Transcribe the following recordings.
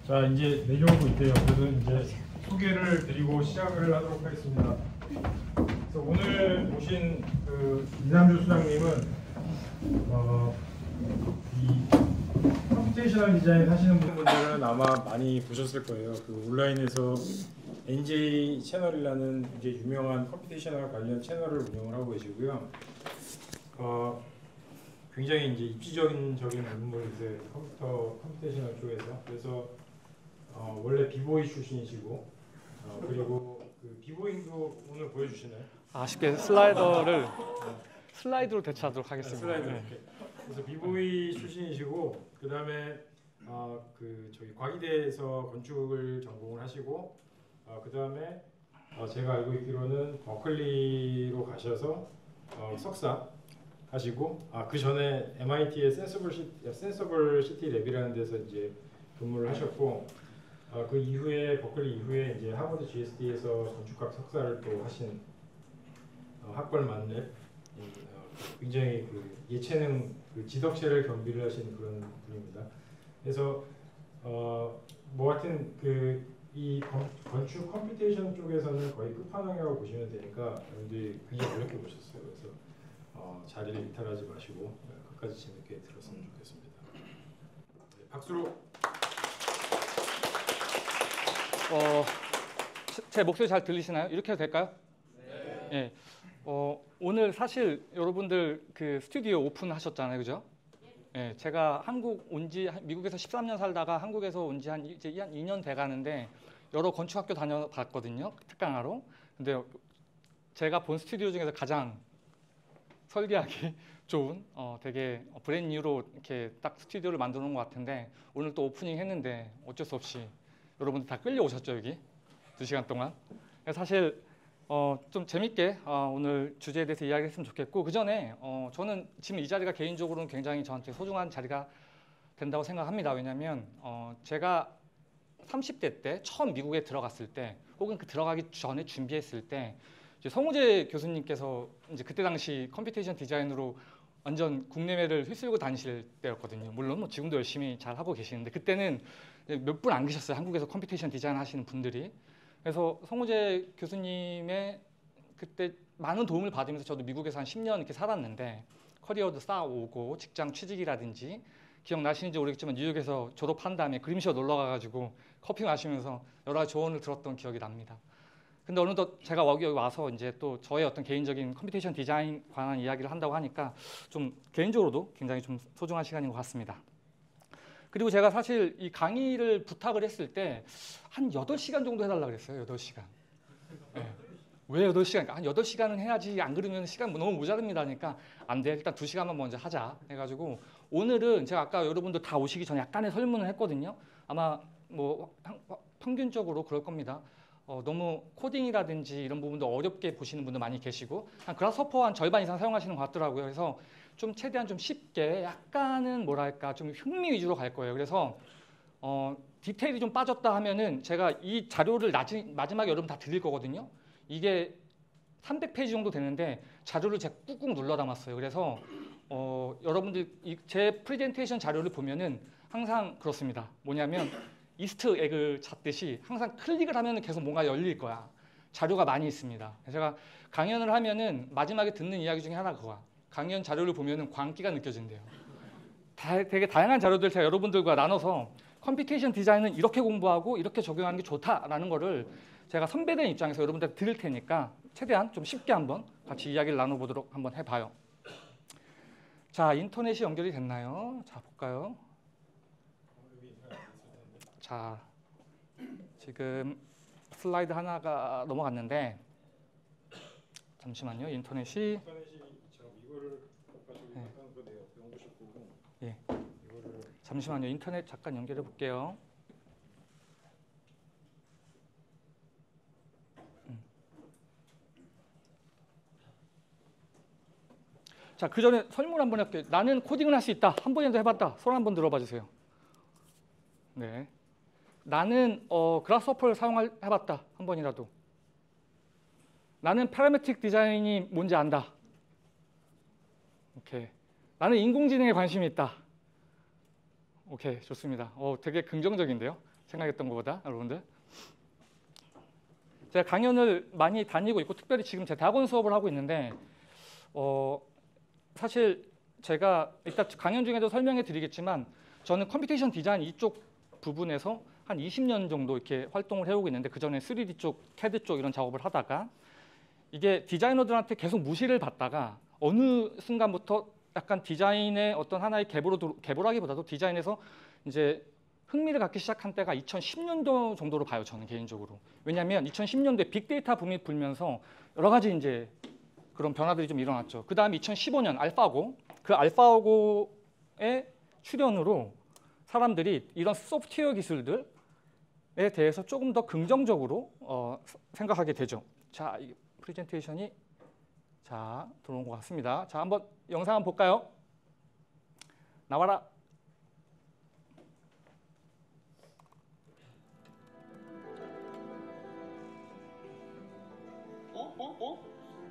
자, 이제 내려오고 있대요. 그래서 이제 소개를 드리고 시작을 하도록 하겠습니다. 그래서 오늘 오신 그 이남주 수장님은 이 컴퓨테이셔널 디자인 하시는 분들은 아마 많이 보셨을 거예요. 그 온라인에서 NJ 채널이라는 이제 유명한 컴퓨테이셔널 관련 채널을 운영을 하고 계시고요. 굉장히 이제 입지적인 인물이세요. 컴퓨테이셔널 쪽에서. 그래서 원래 비보이 출신이시고 그리고 그 비보잉도 오늘 보여주시나요? 아쉽게 슬라이드로 대체하도록 하겠습니다. 슬라이드. 네. 그래서 비보이 출신이시고 그 다음에 그 저기 과기대에서 건축을 전공을 하시고 그 다음에 제가 알고 있기로는 버클리로 가셔서 석사 하시고 그 전에 MIT의 센서블 시티 랩이라는 데서 이제 근무를 하셨고 그 이후에 버클리 이후에 이제 하버드 GSD에서 건축학 석사를 또 하신 학벌 만렙 굉장히 그 예체능 그 지덕체를 겸비를 하시는 그런 분입니다. 그래서 뭐 하여튼 그 이 건축 컴퓨테이션 쪽에서는 거의 끝판왕이라고 보시면 되니까 여러분들이 굉장히 어렵게 보셨어요. 그래서 자리를 이탈하지 마시고 끝까지 재밌게 들었으면 좋겠습니다. 네, 박수로. 제 목소리 잘 들리시나요? 이렇게 해도 될까요? 네. 예. 오늘 사실 여러분들 그 스튜디오 오픈하셨잖아요, 그죠? 예. 제가 미국에서 13년 살다가 한국에서 온 지 이제 한 2년 돼가는데 여러 건축학교 다녀봤거든요, 특강하러. 근데 제가 본 스튜디오 중에서 가장 설계하기 좋은 되게 브랜뉴로 이렇게 딱 스튜디오를 만들어 놓은 것 같은데 오늘 또 오프닝 했는데 어쩔 수 없이 여러분들 다 끌려오셨죠, 여기 2시간 동안. 사실 좀 재밌게 오늘 주제에 대해서 이야기했으면 좋겠고 그 전에 저는 지금 이 자리가 개인적으로는 굉장히 저한테 소중한 자리가 된다고 생각합니다. 왜냐하면 제가 30대 때 처음 미국에 들어갔을 때 혹은 그 들어가기 전에 준비했을 때 이제 성우재 교수님께서 이제 그때 당시 컴퓨테이션 디자인으로 완전 국내외를 휩쓸고 다니실 때였거든요. 물론 뭐 지금도 열심히 잘 하고 계시는데 그때는 몇 분 안 계셨어요. 한국에서 컴퓨테이션 디자인 하시는 분들이. 그래서 성우재 교수님의 그때 많은 도움을 받으면서 저도 미국에서 한 10년 이렇게 살았는데 커리어도 쌓아오고 직장 취직이라든지 기억나시는지 모르겠지만 뉴욕에서 졸업한 다음에 그림쇼 놀러 가가지고 커피 마시면서 여러 가지 조언을 들었던 기억이 납니다. 근데 어느덧 제가 여기 와서 이제 또 저의 어떤 개인적인 컴퓨테이션 디자인 관한 이야기를 한다고 하니까 좀 개인적으로도 굉장히 좀 소중한 시간인 것 같습니다. 그리고 제가 사실 이 강의를 부탁을 했을 때 한 8시간 정도 해달라고 그랬어요. 8시간. 네. 왜 8시간? 한 8시간은 해야지 안 그러면 시간 너무 모자릅니다. 하니까 안 돼. 일단 2시간만 먼저 하자. 해가지고 오늘은 제가 아까 여러분들 다 오시기 전에 약간의 설문을 했거든요. 아마 뭐 평균적으로 그럴 겁니다. 너무 코딩이라든지 이런 부분도 어렵게 보시는 분도 많이 계시고 한 그라스호퍼 한 절반 이상 사용하시는 것 같더라고요. 그래서 좀 최대한 좀 쉽게 약간은 뭐랄까 좀 흥미 위주로 갈 거예요. 그래서 디테일이 좀 빠졌다 하면은 제가 이 자료를 마지막에 여러분 다 드릴 거거든요. 이게 300페이지 정도 되는데 자료를 제가 꾹꾹 눌러 담았어요. 그래서 여러분들 제 프레젠테이션 자료를 보면은 항상 그렇습니다. 뭐냐면 이스트 에그 찾듯이 항상 클릭을 하면 계속 뭔가 열릴 거야. 자료가 많이 있습니다. 제가 강연을 하면은 마지막에 듣는 이야기 중에 하나가 그거야. 강연 자료를 보면은 광기가 느껴진대요. 되게 다양한 자료들 제가 여러분들과 나눠서 컴퓨테이션 디자인은 이렇게 공부하고 이렇게 적용하는 게 좋다라는 거를 제가 선배된 입장에서 여러분들 드릴 테니까 최대한 좀 쉽게 한번 같이 이야기를 나눠보도록 한번 해봐요. 자, 인터넷이 연결이 됐나요? 자, 볼까요? 자, 지금 슬라이드 하나가 넘어갔는데 잠시만요. 인터넷이 지금 이거를 네. 약간 그 내용 보실 거고. 예. 이거를 잠시만요. 인터넷 잠깐 연결해 볼게요. 자, 그 전에 설문 한번 할게요. 나는 코딩을 할 수 있다. 한 번이라도 해봤다. 손 한번 들어봐 주세요. 네. 나는 그라스호퍼를 해봤다. 한 번이라도. 나는 파라메트릭 디자인이 뭔지 안다. 오케이. 나는 인공지능에 관심이 있다. 오케이, 좋습니다. 되게 긍정적인데요. 생각했던 것보다 여러분들. 제가 강연을 많이 다니고 있고 특별히 지금 제 대학원 수업을 하고 있는데 사실 제가 이따 강연 중에도 설명해 드리겠지만 저는 컴퓨테이션 디자인 이쪽 부분에서 한 20년 정도 이렇게 활동을 해오고 있는데 그전에 3D 쪽, CAD 쪽 이런 작업을 하다가 이게 디자이너들한테 계속 무시를 받다가 어느 순간부터 약간 디자인의 어떤 하나의 계보라기보다도 디자인에서 이제 흥미를 갖기 시작한 때가 2010년도 정도로 봐요, 저는 개인적으로. 왜냐하면 2010년도에 빅데이터 붐이 불면서 여러 가지 이제 그런 변화들이 좀 일어났죠. 그 다음에 2015년 알파고, 그 알파고의 출현으로 사람들이 이런 소프트웨어 기술들에 대해서 조금 더 긍정적으로 생각하게 되죠. 자, 이 프레젠테이션이 들어온 것 같습니다. 자, 한번 영상 한번 볼까요? 나와라.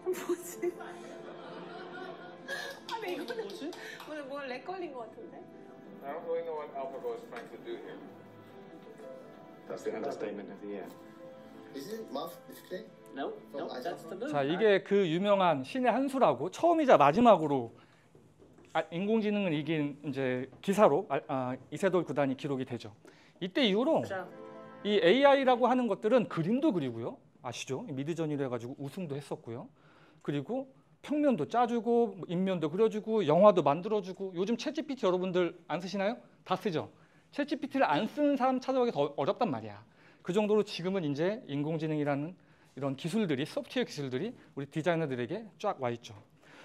뭐지? 아니 이거는 뭐지? 오늘 뭘 렉 걸린 것 같은데? I don't really know what AlphaGo is trying to do here. That's the understatement of the year. Isn't it Muff today? No, no, that's the moon. 자, 이게 그 유명한 신의 한 수라고 처음이자 마지막으로 인공지능을 이긴 이제 기사로 이세돌 구단이 기록이 되죠. 이때 이후로 이 AI라고 하는 것들은 그림도 그리고요. 아시죠? 미드저니로 해가지고 우승도 했었고요. 그리고 평면도 짜주고 인면도 그려주고 영화도 만들어주고 요즘 챗GPT 여러분들 안 쓰시나요? 다 쓰죠. 챗GPT를 안 쓰는 사람 찾아오기 더 어렵단 말이야. 그 정도로 지금은 이제 인공지능이라는 이런 기술들이 소프트웨어 기술들이 우리 디자이너들에게 쫙 와 있죠.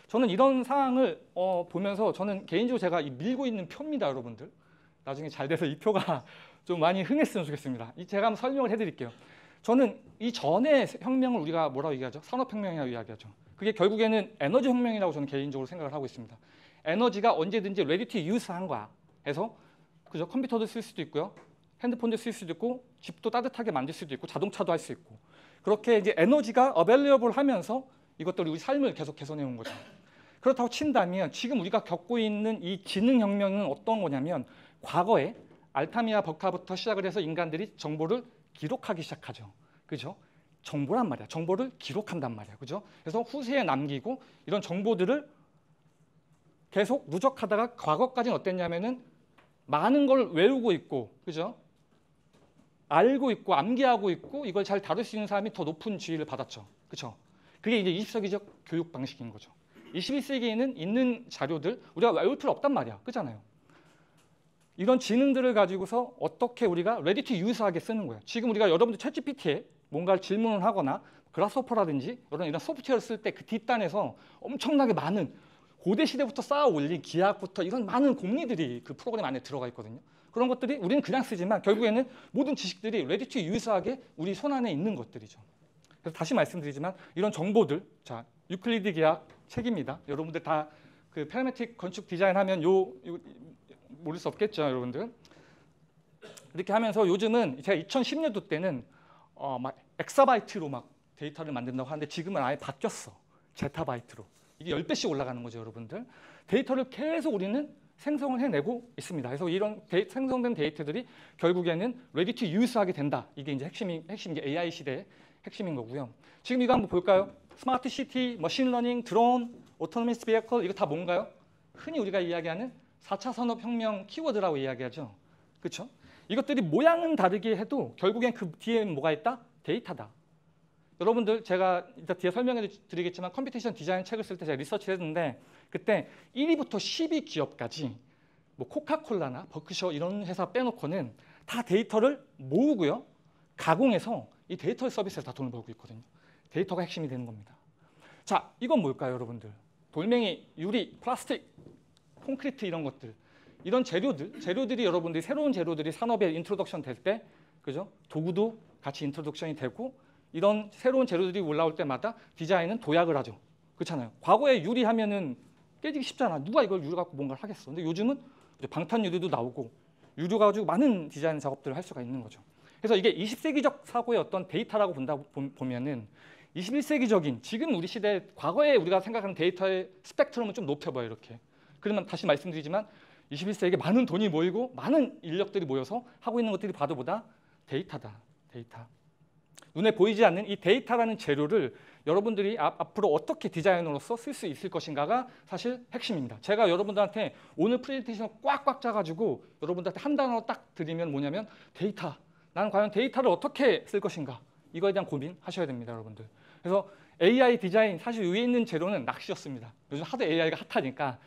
저는 이런 상황을 보면서 저는 개인적으로 제가 밀고 있는 표입니다, 여러분들. 나중에 잘 돼서 이 표가 좀 많이 흥했으면 좋겠습니다. 제가 한번 설명을 해드릴게요. 저는 이 전의 혁명을 우리가 뭐라고 얘기하죠? 산업혁명이라고 이야기하죠. 그게 결국에는 에너지 혁명이라고 저는 개인적으로 생각을 하고 있습니다. 에너지가 언제든지 ready to use한 거야. 해서 그죠? 컴퓨터도 쓸 수도 있고요. 핸드폰도 쓸 수도 있고 집도 따뜻하게 만들 수도 있고 자동차도 할 수 있고 그렇게 이제 에너지가 available 하면서 이것들이 우리 삶을 계속 개선해 온 거죠. 그렇다고 친다면 지금 우리가 겪고 있는 이 지능혁명은 어떤 거냐면 과거에 알타미아 벽화부터 시작을 해서 인간들이 정보를 기록하기 시작하죠. 그죠? 정보란 말이야. 정보를 기록한단 말이야. 그죠? 그래서 후세에 남기고 이런 정보들을 계속 누적하다가 과거까지는 어땠냐면은 많은 걸 외우고 있고, 그죠? 알고 있고 암기하고 있고 이걸 잘 다룰 수 있는 사람이 더 높은 지위를 받았죠. 그렇죠? 그게 이제 20세기적 교육 방식인 거죠. 21세기에는 있는 자료들 우리가 외울 필요 없단 말이야. 그렇잖아요. 이런 지능들을 가지고서 어떻게 우리가 ready to use하게 쓰는 거예요. 지금 우리가 여러분들 챗GPT에 뭔가를 질문을 하거나 그라스호퍼라든지 이런 소프트웨어를 쓸 때 그 뒷단에서 엄청나게 많은 고대 시대부터 쌓아 올린 기하학부터 이런 많은 공리들이 그 프로그램 안에 들어가 있거든요. 그런 것들이 우리는 그냥 쓰지만 결국에는 모든 지식들이 ready to use하게 우리 손 안에 있는 것들이죠. 그래서 다시 말씀드리지만 이런 정보들, 자 유클리드 기하 책입니다. 여러분들 다 그 파라메트릭 건축 디자인 하면 요 모를 수 없겠죠, 여러분들. 이렇게 하면서 요즘은 제가 2010년도 때는 막 엑사바이트로 막 데이터를 만든다고 하는데 지금은 아예 바뀌었어. 제타바이트로. 이게 10배씩 올라가는 거죠, 여러분들. 데이터를 계속 우리는 생성을 해내고 있습니다. 그래서 이런 생성된 데이터들이 결국에는 ready to use하게 된다. 이게 이제 핵심 이제 AI 시대의 핵심인 거고요. 지금 이거 한번 볼까요? 스마트 시티, 머신러닝, 드론, 오토노미스 비에이클 이거 다 뭔가요? 흔히 우리가 이야기하는 4차 산업혁명 키워드라고 이야기하죠. 그렇죠? 이것들이 모양은 다르게 해도 결국엔 그 뒤에 뭐가 있다? 데이터다. 여러분들 제가 이따 뒤에 설명해 드리겠지만 컴퓨테이션 디자인 책을 쓸 때 제가 리서치를 했는데 그때 1위부터 10위 기업까지 뭐 코카콜라나 버크셔 이런 회사 빼놓고는 다 데이터를 모으고요. 가공해서 이 데이터 서비스에서 다 돈을 벌고 있거든요. 데이터가 핵심이 되는 겁니다. 자, 이건 뭘까요, 여러분들? 돌멩이, 유리, 플라스틱, 콘크리트 이런 것들. 이런 재료들이 여러분들이 새로운 재료들이 산업에 인트로덕션 될 때 그죠? 도구도 같이 인트로덕션이 되고 이런 새로운 재료들이 올라올 때마다 디자인은 도약을 하죠. 그렇잖아요. 과거에 유리 하면은 깨지기 쉽잖아. 누가 이걸 유리 갖고 뭔가를 하겠어. 근데 요즘은 방탄 유리도 나오고 유리 가지고 많은 디자인 작업들을 할 수가 있는 거죠. 그래서 이게 20세기적 사고의 어떤 데이터라고 보면은 21세기적인 지금 우리 시대 과거에 우리가 생각하는 데이터의 스펙트럼을 좀 높여봐요. 이렇게. 그러면 다시 말씀드리지만 21세기에 많은 돈이 모이고 많은 인력들이 모여서 하고 있는 것들이 봐도 보다 데이터다. 데이터. 눈에 보이지 않는 이 데이터라는 재료를 여러분들이 앞으로 어떻게 디자이너로서 쓸 수 있을 것인가가 사실 핵심입니다. 제가 여러분들한테 오늘 프레젠테이션을 꽉꽉 짜가지고 여러분들한테 한 단어로 딱 드리면 뭐냐면 데이터. 나는 과연 데이터를 어떻게 쓸 것인가. 이거에 대한 고민하셔야 됩니다, 여러분들. 그래서 AI 디자인 사실 위에 있는 재료는 낚시였습니다. 요즘 하도 AI가 핫하니까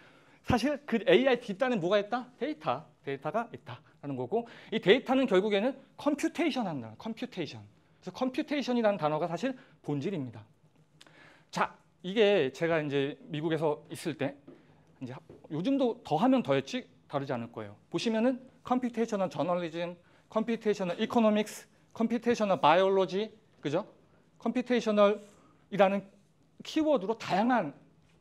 사실 그 AI 뒷단에 뭐가 있다? 데이터가 있다라는 거고 이 데이터는 결국에는 컴퓨테이션 한다. 컴퓨테이션. 그래서 컴퓨테이션이라는 단어가 사실 본질입니다. 자, 이게 제가 이제 미국에서 있을 때 이제 요즘도 더하면 더했지 다르지 않을 거예요. 보시면은 컴퓨테이셔널 저널리즘, 컴퓨테이셔널 이코노믹스, 컴퓨테이셔널 바이올로지, 그죠? 컴퓨테이셔널이라는 키워드로 다양한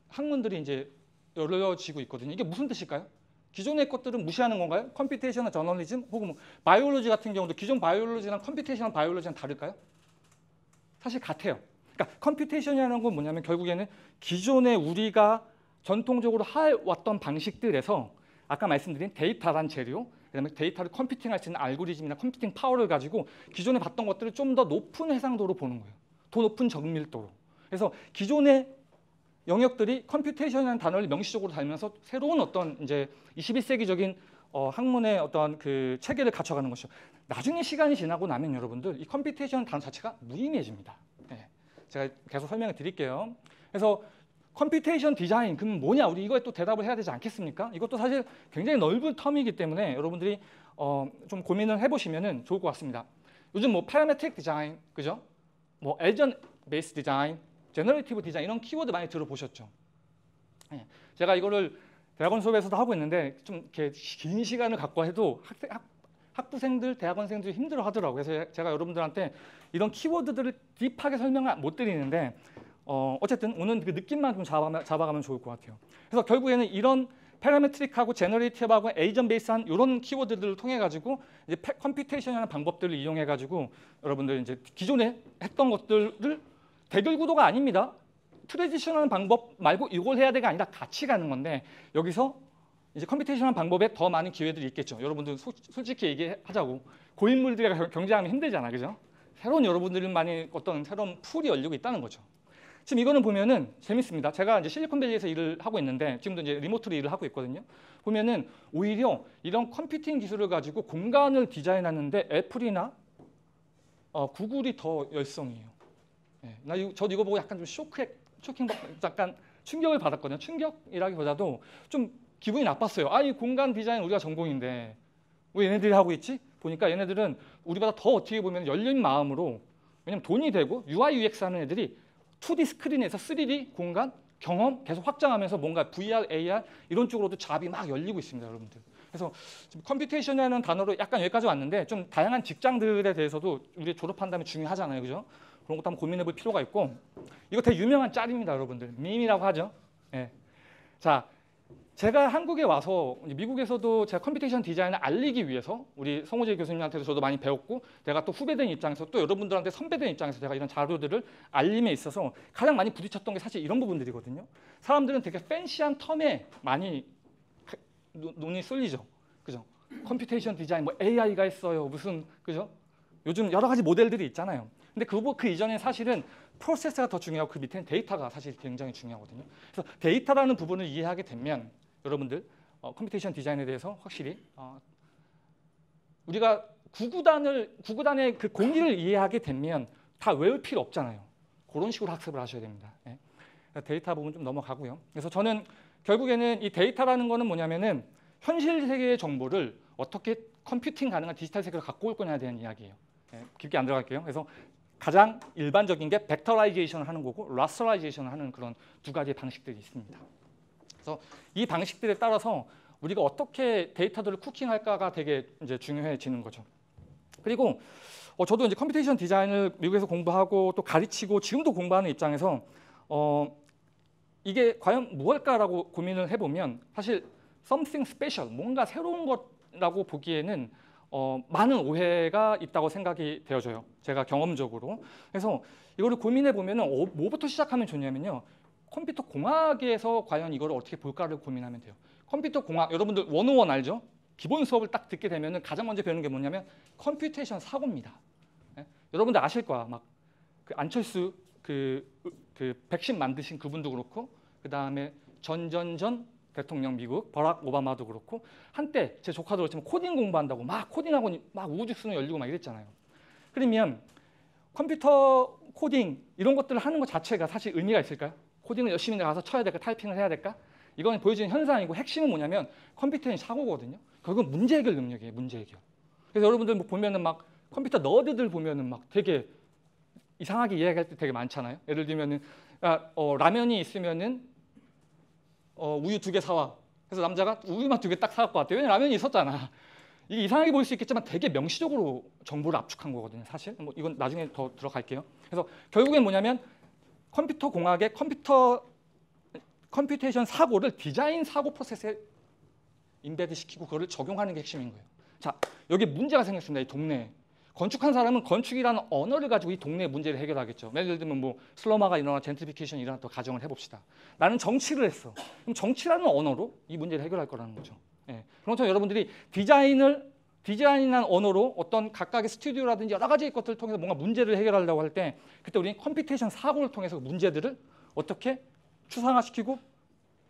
학문들이 이제 열려지고 있거든요. 이게 무슨 뜻일까요? 기존의 것들은 무시하는 건가요? 컴퓨테이셔널 저널리즘 혹은 뭐 바이올로지 같은 경우도 기존 바이올로지랑 컴퓨테이셔널 바이올로지랑 다를까요? 사실 같아요. 그러니까 컴퓨테이션이라는 건 뭐냐면 결국에는 기존에 우리가 전통적으로 해왔던 방식들에서 아까 말씀드린 데이터란 재료, 그다음에 데이터를 컴퓨팅할 수 있는 알고리즘이나 컴퓨팅 파워를 가지고 기존에 봤던 것들을 좀 더 높은 해상도로 보는 거예요. 더 높은 정밀도로. 그래서 기존의 영역들이 컴퓨테이션이라는 단어를 명시적으로 달면서 새로운 어떤 이제 21세기적인 학문의 어떤 그 체계를 갖춰가는 것이죠. 나중에 시간이 지나고 나면 여러분들 이 컴퓨테이션 단어 자체가 무의미해집니다. 네. 제가 계속 설명을 드릴게요. 그래서 컴퓨테이션 디자인 그럼 뭐냐? 우리 이거에 또 대답을 해야 되지 않겠습니까? 이것도 사실 굉장히 넓은 텀이기 때문에 여러분들이 좀 고민을 해보시면 좋을 것 같습니다. 요즘 뭐 파라메트릭 디자인, 그죠? 뭐 에이전트 베이스 디자인, 제너레이티브 디자인 이런 키워드 많이 들어보셨죠? 네. 제가 이거를 대학원 수업에서도 하고 있는데 좀 이렇게 긴 시간을 갖고 해도 학부생들, 대학원생들이 힘들어 하더라고요. 그래서 제가 여러분들한테 이런 키워드들을 딥하게 설명을 못 드리는데 어쨌든 오늘 그 느낌만 좀 잡아가면 좋을 것 같아요. 그래서 결국에는 이런 파라메트릭하고 제너레이티브하고 에이전 베이스한 이런 키워드들을 통해 가지고 이제 컴퓨테이션이라는 방법들을 이용해 가지고 여러분들 이제 기존에 했던 것들을 대결 구도가 아닙니다. 트레디셔널 방법 말고 이걸 해야 돼가 아니라 같이 가는 건데 여기서 이제 컴퓨테이션한 방법에 더 많은 기회들이 있겠죠. 여러분들 솔직히 얘기하자고 고인물들이 경쟁하면 힘들잖아, 그죠? 새로운 여러분들만의 어떤 새로운 풀이 열리고 있다는 거죠. 지금 이거는 보면은 재밌습니다. 제가 이제 실리콘밸리에서 일을 하고 있는데 지금도 이제 리모트로 일을 하고 있거든요. 보면은 오히려 이런 컴퓨팅 기술을 가지고 공간을 디자인하는데 애플이나 구글이 더 열성이에요. 네. 저도 이거 보고 약간 좀 쇼킹 약간 충격을 받았거든요. 충격이라기보다도 좀 기분이 나빴어요. 이 공간 디자인 우리가 전공인데 왜 얘네들이 하고 있지? 보니까 얘네들은 우리보다 더 어떻게 보면 열린 마음으로 왜냐면 돈이 되고 UI, UX 하는 애들이 2D 스크린에서 3D 공간 경험 계속 확장하면서 뭔가 VR, AR 이런 쪽으로도 잡이 막 열리고 있습니다, 여러분들. 그래서 지금 컴퓨테이션이라는 단어로 약간 여기까지 왔는데 좀 다양한 직장들에 대해서도 우리 졸업한 다음에 중요하잖아요, 그죠? 그런 것도 한번 고민해볼 필요가 있고 이거 되게 유명한 짤입니다, 여러분들. 밈이라고 하죠. 예. 자, 제가 한국에 와서 미국에서도 제가 컴퓨테이션 디자인을 알리기 위해서 우리 성호재 교수님한테도 저도 많이 배웠고 내가 또 후배된 입장에서 또 여러분들한테 선배된 입장에서 제가 이런 자료들을 알림에 있어서 가장 많이 부딪혔던 게 사실 이런 부분들이거든요. 사람들은 되게 팬시한 텀에 많이 눈이 쏠리죠. 그죠? 컴퓨테이션 디자인 뭐 AI가 했어요. 무슨 그죠? 요즘 여러 가지 모델들이 있잖아요. 근데 그 이전에 사실은 프로세스가 더 중요하고 그 밑에는 데이터가 사실 굉장히 중요하거든요. 그래서 데이터라는 부분을 이해하게 되면 여러분들 컴퓨테이션 디자인에 대해서 확실히 우리가 구구단의 그 공리를 이해하게 되면 다 외울 필요 없잖아요. 그런 식으로 학습을 하셔야 됩니다. 네. 데이터 부분 좀 넘어가고요. 그래서 저는 결국에는 이 데이터라는 거는 뭐냐면은 현실 세계의 정보를 어떻게 컴퓨팅 가능한 디지털 세계로 갖고 올 거냐에 대한 이야기예요. 네. 깊게 안 들어갈게요. 그래서 가장 일반적인 게 벡터라이제이션을 하는 거고 라스터라이제이션을 하는 그런 두 가지의 방식들이 있습니다. 그래서 이 방식들에 따라서 우리가 어떻게 데이터들을 쿠킹할까가 되게 이제 중요해지는 거죠. 그리고 저도 이제 컴퓨테이션 디자인을 미국에서 공부하고 또 가르치고 지금도 공부하는 입장에서 이게 과연 무엇일까라고 고민을 해보면 사실 something special, 뭔가 새로운 것라고 보기에는 많은 오해가 있다고 생각이 되어져요. 제가 경험적으로. 그래서 이거를 고민해 보면 뭐부터 시작하면 좋냐면요. 컴퓨터 공학에서 과연 이걸 어떻게 볼까를 고민하면 돼요. 컴퓨터 공학 여러분들 101 알죠? 기본 수업을 딱 듣게 되면은 가장 먼저 배우는 게 뭐냐면 컴퓨테이션 사고입니다. 예? 여러분들 아실 거야. 막 그 안철수 그 백신 만드신 그분도 그렇고 그 다음에 전 대통령 미국 버락 오바마도 그렇고 한때 제 조카도 그렇지만 코딩 공부한다고 막 코딩학원 막 우후죽순 열리고 막 이랬잖아요. 그러면 컴퓨터 코딩 이런 것들을 하는 것 자체가 사실 의미가 있을까요? 코딩을 열심히 가서 쳐야 될까? 타이핑을 해야 될까? 이건 보여지는 현상이고 핵심은 뭐냐면 컴퓨터의 사고거든요. 결국은 문제 해결 능력이에요. 문제 해결. 그래서 여러분들 뭐 보면은 막 컴퓨터 너드들 보면은 막 되게 이상하게 이야기할 때 되게 많잖아요. 예를 들면은 라면이 있으면은 우유 2개 사와. 그래서 남자가 우유만 2개 딱 사갖고 왔대요. 왜냐면 라면이 있었잖아. 이게 이상하게 보일 수 있겠지만 되게 명시적으로 정보를 압축한 거거든요. 사실 뭐 이건 나중에 더 들어갈게요. 그래서 결국엔 뭐냐면 컴퓨터 공학의 컴퓨테이션 사고를 디자인 사고 프로세스에 인베드 시키고 그거를 적용하는 게 핵심인 거예요. 자, 여기 문제가 생겼습니다. 이 동네에. 건축한 사람은 건축이라는 언어를 가지고 이 동네의 문제를 해결하겠죠. 예를 들면 뭐 슬럼화가 일어나 젠트리피케이션이 일어나 또 가정을 해봅시다. 나는 정치를 했어. 그럼 정치라는 언어로 이 문제를 해결할 거라는 거죠. 예. 그런 것처럼 여러분들이 디자인이라는 언어로 어떤 각각의 스튜디오라든지 여러 가지 것들을 통해서 뭔가 문제를 해결하려고 할 때 그때 우리는 컴퓨테이션 사고를 통해서 문제들을 어떻게 추상화시키고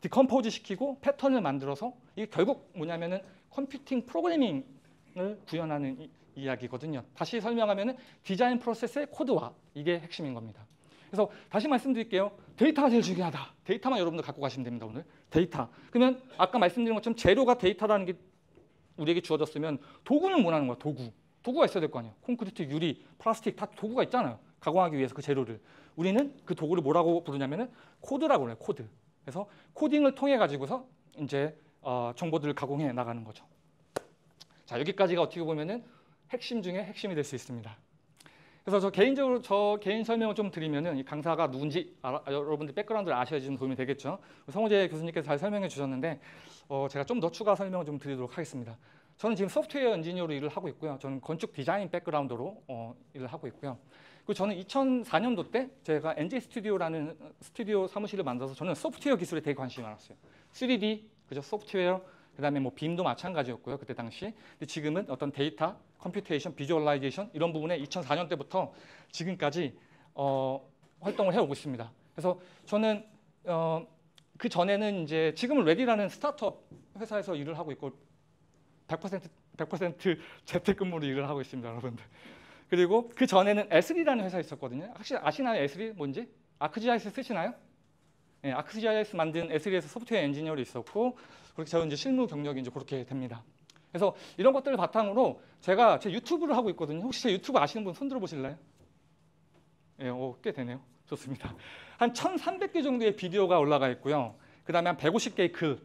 디컴포즈 시키고 패턴을 만들어서 이게 결국 뭐냐면은 컴퓨팅 프로그래밍을 구현하는 이야기거든요. 다시 설명하면은 디자인 프로세스의 코드화 이게 핵심인 겁니다. 그래서 다시 말씀드릴게요. 데이터가 제일 중요하다. 데이터만 여러분들 갖고 가시면 됩니다. 오늘 데이터. 그러면 아까 말씀드린 것처럼 재료가 데이터라는 게 우리에게 주어졌으면 도구는 뭐라는 거야? 도구가 있어야 될 거 아니에요. 콘크리트, 유리, 플라스틱 다 도구가 있잖아요. 가공하기 위해서 그 재료를. 우리는 그 도구를 뭐라고 부르냐면은 코드라고 그래요. 코드. 그래서 코딩을 통해 가지고서 이제 정보들을 가공해 나가는 거죠. 자, 여기까지가 어떻게 보면은 핵심 중에 핵심이 될 수 있습니다. 그래서 저 개인 설명을 좀 드리면은 이 강사가 누군지 여러분들 백그라운드를 아셔야지 좀 도움이 되겠죠. 성우재 교수님께서 잘 설명해 주셨는데 제가 좀 더 추가 설명을 좀 드리도록 하겠습니다. 저는 지금 소프트웨어 엔지니어로 일을 하고 있고요. 저는 건축 디자인 백그라운드로 일을 하고 있고요. 그리고 저는 2004년도 때 제가 NJ 스튜디오라는 스튜디오 사무실을 만들어서 저는 소프트웨어 기술에 되게 관심이 많았어요. 3D, 그죠? 소프트웨어, 그다음에 뭐 빔도 마찬가지였고요. 그때 당시. 근데 지금은 어떤 데이터, 컴퓨테이션, 비주얼라이제이션 이런 부분에 2004년 때부터 지금까지 활동을 해오고 있습니다. 그래서 저는 그 전에는 이제 지금은 레디라는 스타트업 회사에서 일을 하고 있고 100% 재택근무로 일을 하고 있습니다, 여러분들. 그리고 그 전에는 에스리라는 회사에 있었거든요. 혹시 아시나요? 에스리 뭔지? 아크지아이스 쓰시나요? 네, 아크지아이스 만든 에스리에서 소프트웨어 엔지니어로 있었고 그렇게 저는 이제 실무 경력이 이제 그렇게 됩니다. 그래서 이런 것들을 바탕으로 제가 제 유튜브를 하고 있거든요. 혹시 제 유튜브 아시는 분 손 들어 보실래요? 예, 꽤 되네요. 좋습니다. 한 1,300개 정도의 비디오가 올라가 있고요. 그다음에 한 150개의 글,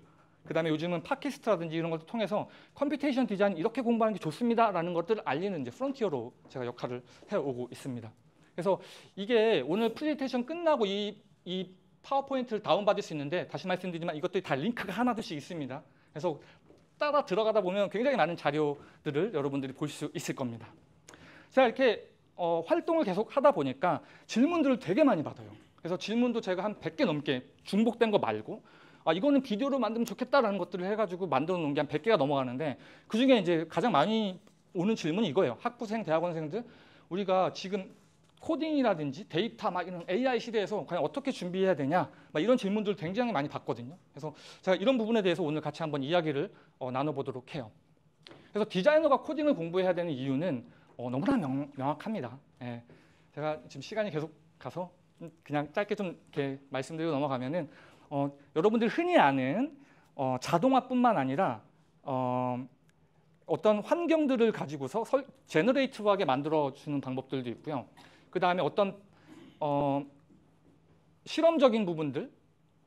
그다음에 요즘은 팟캐스트라든지 이런 것을 통해서 컴퓨테이션 디자인 이렇게 공부하는 게 좋습니다라는 것들을 알리는 이제 프론티어로 제가 역할을 해오고 있습니다. 그래서 이게 오늘 프레젠테이션 끝나고 이 파워포인트를 다운받을 수 있는데 다시 말씀드리지만 이것들이 다 링크가 하나둘씩 있습니다. 그래서 따라 들어가다 보면 굉장히 많은 자료들을 여러분들이 볼 수 있을 겁니다. 제가 이렇게 활동을 계속 하다 보니까 질문들을 되게 많이 받아요. 그래서 질문도 제가 한 100개 넘게 중복된 거 말고 이거는 비디오로 만들면 좋겠다라는 것들을 해가지고 만들어 놓은 게 한 100개가 넘어가는데 그중에 이제 가장 많이 오는 질문이 이거예요. 학부생, 대학원생들 우리가 지금 코딩이라든지 데이터 막 이런 AI 시대에서 과연 어떻게 준비해야 되냐 막 이런 질문들을 굉장히 많이 받거든요. 그래서 제가 이런 부분에 대해서 오늘 같이 한번 이야기를 나눠보도록 해요. 그래서 디자이너가 코딩을 공부해야 되는 이유는 너무나 명확합니다. 예. 제가 지금 시간이 계속 가서 그냥 짧게 좀 이렇게 말씀드리고 넘어가면은 여러분들 흔히 아는 자동화뿐만 아니라 어떤 환경들을 가지고서 제너레이티브하게 만들어주는 방법들도 있고요. 그 다음에 어떤 실험적인 부분들,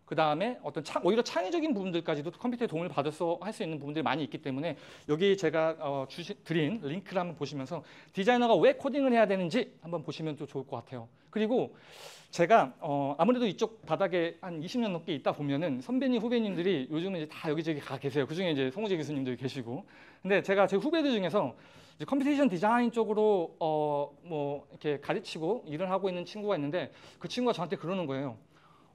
그 다음에 어떤 오히려 창의적인 부분들까지도 컴퓨터의 도움을 받아서 할 수 있는 부분들이 많이 있기 때문에 여기 제가 드린 링크를 한번 보시면서 디자이너가 왜 코딩을 해야 되는지 한번 보시면 또 좋을 것 같아요. 그리고 제가 아무래도 이쪽 바닥에 한 20년 넘게 있다 보면은 선배님, 후배님들이 요즘은 이제 다 여기저기 가 계세요. 그중에 이제 송우재 교수님도 계시고. 근데 제가 제 후배들 중에서 이제 컴퓨테이션 디자인 쪽으로 뭐 이렇게 가르치고 일을 하고 있는 친구가 있는데 그 친구가 저한테 그러는 거예요.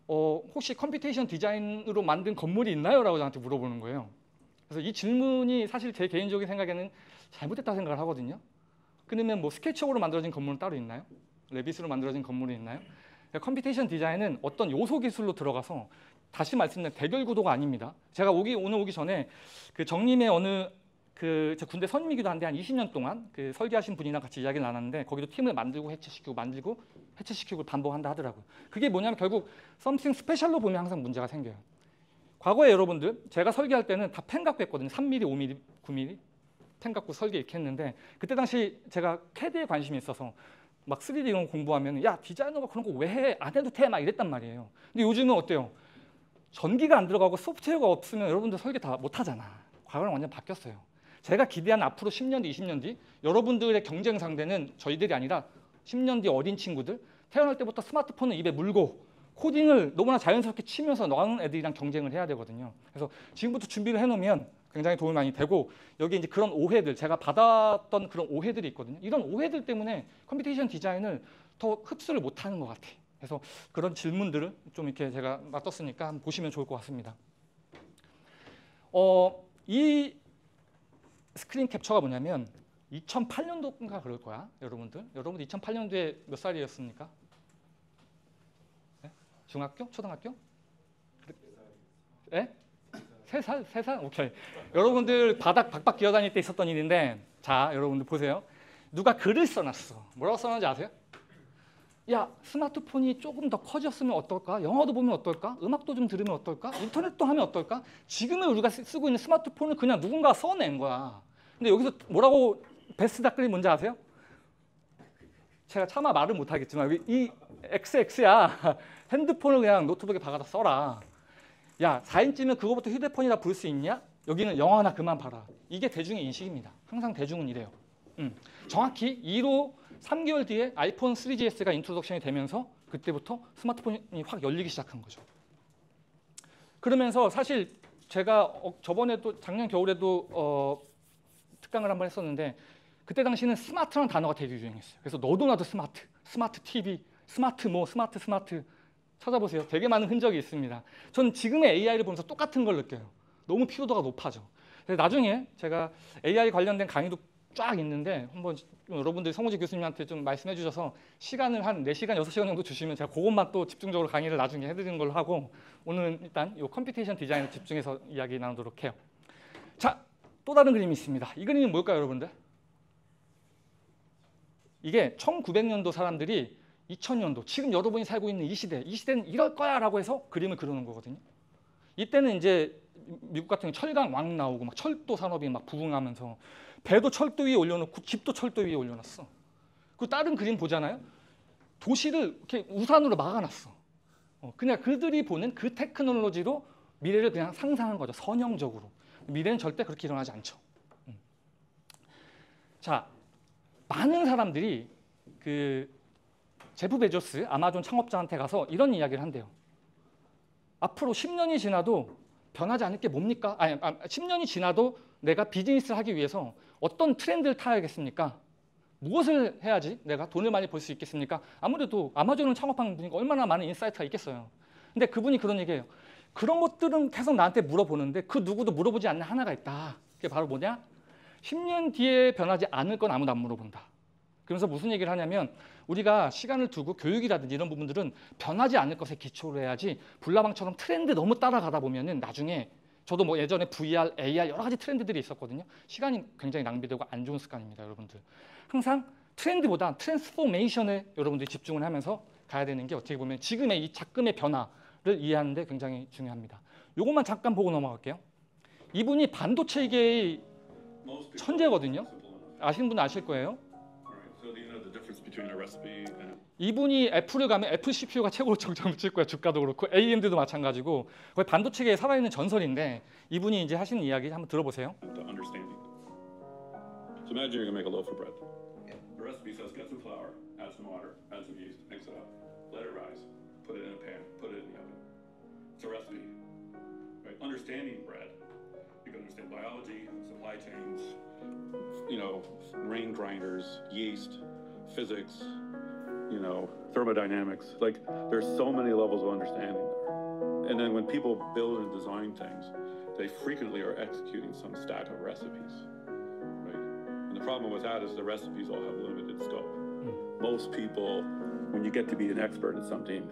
혹시 컴퓨테이션 디자인으로 만든 건물이 있나요? 라고 저한테 물어보는 거예요. 그래서 이 질문이 사실 제 개인적인 생각에는 잘못됐다고 생각을 하거든요. 그러면 뭐 스케치업으로 만들어진 건물은 따로 있나요? 레빗으로 만들어진 건물이 있나요? 컴퓨테이션 디자인은 어떤 요소 기술로 들어가서 다시 말씀드린 대결 구도가 아닙니다. 제가 오늘 오기 전에 그 정림의 어느 제 군대 선임이기도 한데 한 20년 동안 그 설계하신 분이랑 같이 이야기를 나눴는데 거기도 팀을 만들고 해체시키고 만들고 해체시키고 반복한다 하더라고요. 그게 뭐냐면 결국 something special로 보면 항상 문제가 생겨요. 과거에 여러분들 제가 설계할 때는 다 펜 갖고 했거든요. 3mm, 5mm, 9mm 펜 갖고 설계 이렇게 했는데 그때 당시 제가 CAD에 관심이 있어서 막 3D 이런 거 공부하면 야 디자이너가 그런 거 왜 해? 안 해도 돼? 막 이랬단 말이에요. 근데 요즘은 어때요? 전기가 안 들어가고 소프트웨어가 없으면 여러분들 설계 다 못 하잖아. 과거랑 완전 바뀌었어요. 제가 기대한 앞으로 10년 뒤, 20년 뒤 여러분들의 경쟁 상대는 저희들이 아니라 10년 뒤 어린 친구들 태어날 때부터 스마트폰을 입에 물고 코딩을 너무나 자연스럽게 치면서 나오는 애들이랑 경쟁을 해야 되거든요. 그래서 지금부터 준비를 해놓으면 굉장히 도움이 많이 되고 여기 이제 그런 오해들 제가 받았던 그런 오해들이 있거든요. 이런 오해들 때문에 컴퓨테이션 디자인을 더 흡수를 못하는 것 같아요. 그래서 그런 질문들을 좀 이렇게 제가 놔뒀으니까 한번 보시면 좋을 것 같습니다. 이 스크린 캡처가 뭐냐면 2008년도인가 그럴 거야, 여러분들. 여러분들 2008년도에 몇 살이었습니까? 네? 중학교? 초등학교? 네? 3살? 3살? 오케이. 여러분들 바닥 박박 기어다닐 때 있었던 일인데 자, 여러분들 보세요. 누가 글을 써놨어. 뭐라고 써놨는지 아세요? 야, 스마트폰이 조금 더 커졌으면 어떨까? 영화도 보면 어떨까? 음악도 좀 들으면 어떨까? 인터넷도 하면 어떨까? 지금은 우리가 쓰고 있는 스마트폰을 그냥 누군가 써낸 거야. 근데 여기서 뭐라고 베스트 댓글이 뭔지 아세요? 제가 차마 말을 못하겠지만 이 XX야. 핸드폰을 그냥 노트북에 박아다 써라. 야, 4인치면 그거부터 휴대폰이라 부를 수 있냐? 여기는 영화나 그만 봐라. 이게 대중의 인식입니다. 항상 대중은 이래요. 정확히 2로 3개월 뒤에 아이폰 3GS가 인트로덕션이 되면서 그때부터 스마트폰이 확 열리기 시작한 거죠. 그러면서 사실 제가 저번에도 작년 겨울에도 특강을 한번 했었는데 그때 당시는 스마트라는 단어가 되게 유행했어요. 그래서 너도 나도 스마트, 스마트 TV, 스마트 뭐, 스마트 찾아보세요. 되게 많은 흔적이 있습니다. 저는 지금의 AI를 보면서 똑같은 걸 느껴요. 너무 피로도가 높아져. 그래서 나중에 제가 AI 관련된 강의도 쫙 있는데 한번 여러분들 성우지 교수님한테 좀 말씀해 주셔서 시간을 한 4시간, 6시간 정도 주시면 제가 그것만 또 집중적으로 강의를 나중에 해드리는 걸로 하고 오늘은 일단 이 컴퓨테이션 디자인에 집중해서 이야기 나누도록 해요. 자, 또 다른 그림이 있습니다. 이 그림은 뭘까요, 여러분들? 이게 1900년도 사람들이 2000년도, 지금 여러분이 살고 있는 이 시대는 이럴 거야 라고 해서 그림을 그려놓은 거거든요. 이때는 이제 미국 같은 경우 철강 왕 나오고 막 철도 산업이 막 부흥하면서 배도 철도 위에 올려놓고 집도 철도 위에 올려놨어. 그 다른 그림 보잖아요. 도시를 이렇게 우산으로 막아놨어. 그냥 그들이 보는 그 테크놀로지로 미래를 그냥 상상한 거죠. 선형적으로. 미래는 절대 그렇게 일어나지 않죠. 자, 많은 사람들이 그 제프 베조스 아마존 창업자한테 가서 이런 이야기를 한대요. 앞으로 10년이 지나도 변하지 않을 게 뭡니까? 10년이 지나도 내가 비즈니스를 하기 위해서 어떤 트렌드를 타야겠습니까? 무엇을 해야지 내가 돈을 많이 벌 수 있겠습니까? 아무래도 아마존을 창업한 분이니까 얼마나 많은 인사이트가 있겠어요. 근데 그분이 그런 얘기예요. 그런 것들은 계속 나한테 물어보는데 그 누구도 물어보지 않는 하나가 있다. 그게 바로 뭐냐? 10년 뒤에 변하지 않을 건 아무도 안 물어본다. 그러면서 무슨 얘기를 하냐면 우리가 시간을 두고 교육이라든지 이런 부분들은 변하지 않을 것에 기초를 해야지 불나방처럼 트렌드 너무 따라가다 보면은 나중에 저도 뭐 예전에 VR, AR 여러 가지 트렌드들이 있었거든요. 시간이 굉장히 낭비되고 안 좋은 습관입니다, 여러분들. 항상 트렌드보다 트랜스포메이션에 여러분들이 집중을 하면서 가야 되는 게 어떻게 보면 지금의 이 작금의 변화를 이해하는 데 굉장히 중요합니다. 이것만 잠깐 보고 넘어갈게요. 이분이 반도체계의 천재거든요. 아시는 분은 아실 거예요. 이분이 애플을 가면 애플 CPU가 최고로 정점을 칠 거야. 주가도 그렇고 AMD도 마찬가지고 거의 반도체계에 살아있는 전설인데 이분이 이제 하시는 이야기 한번 들어보세요. So imagine you're gonna make a loaf of bread. The recipe says get some flour, add some water, add some yeast, mix it up, let it rise, put it in a pan, put it in the oven. It's a recipe. Right? Understanding bread, you can understand biology, supply chains, grain grinders, yeast, physics, thermodynamics. Like there's so many levels of understanding there. And then when people build and design things, they frequently are executing some stack of recipes, right? And the problem with that is the recipes all have limited scope. Most people, when you get to be an expert at something,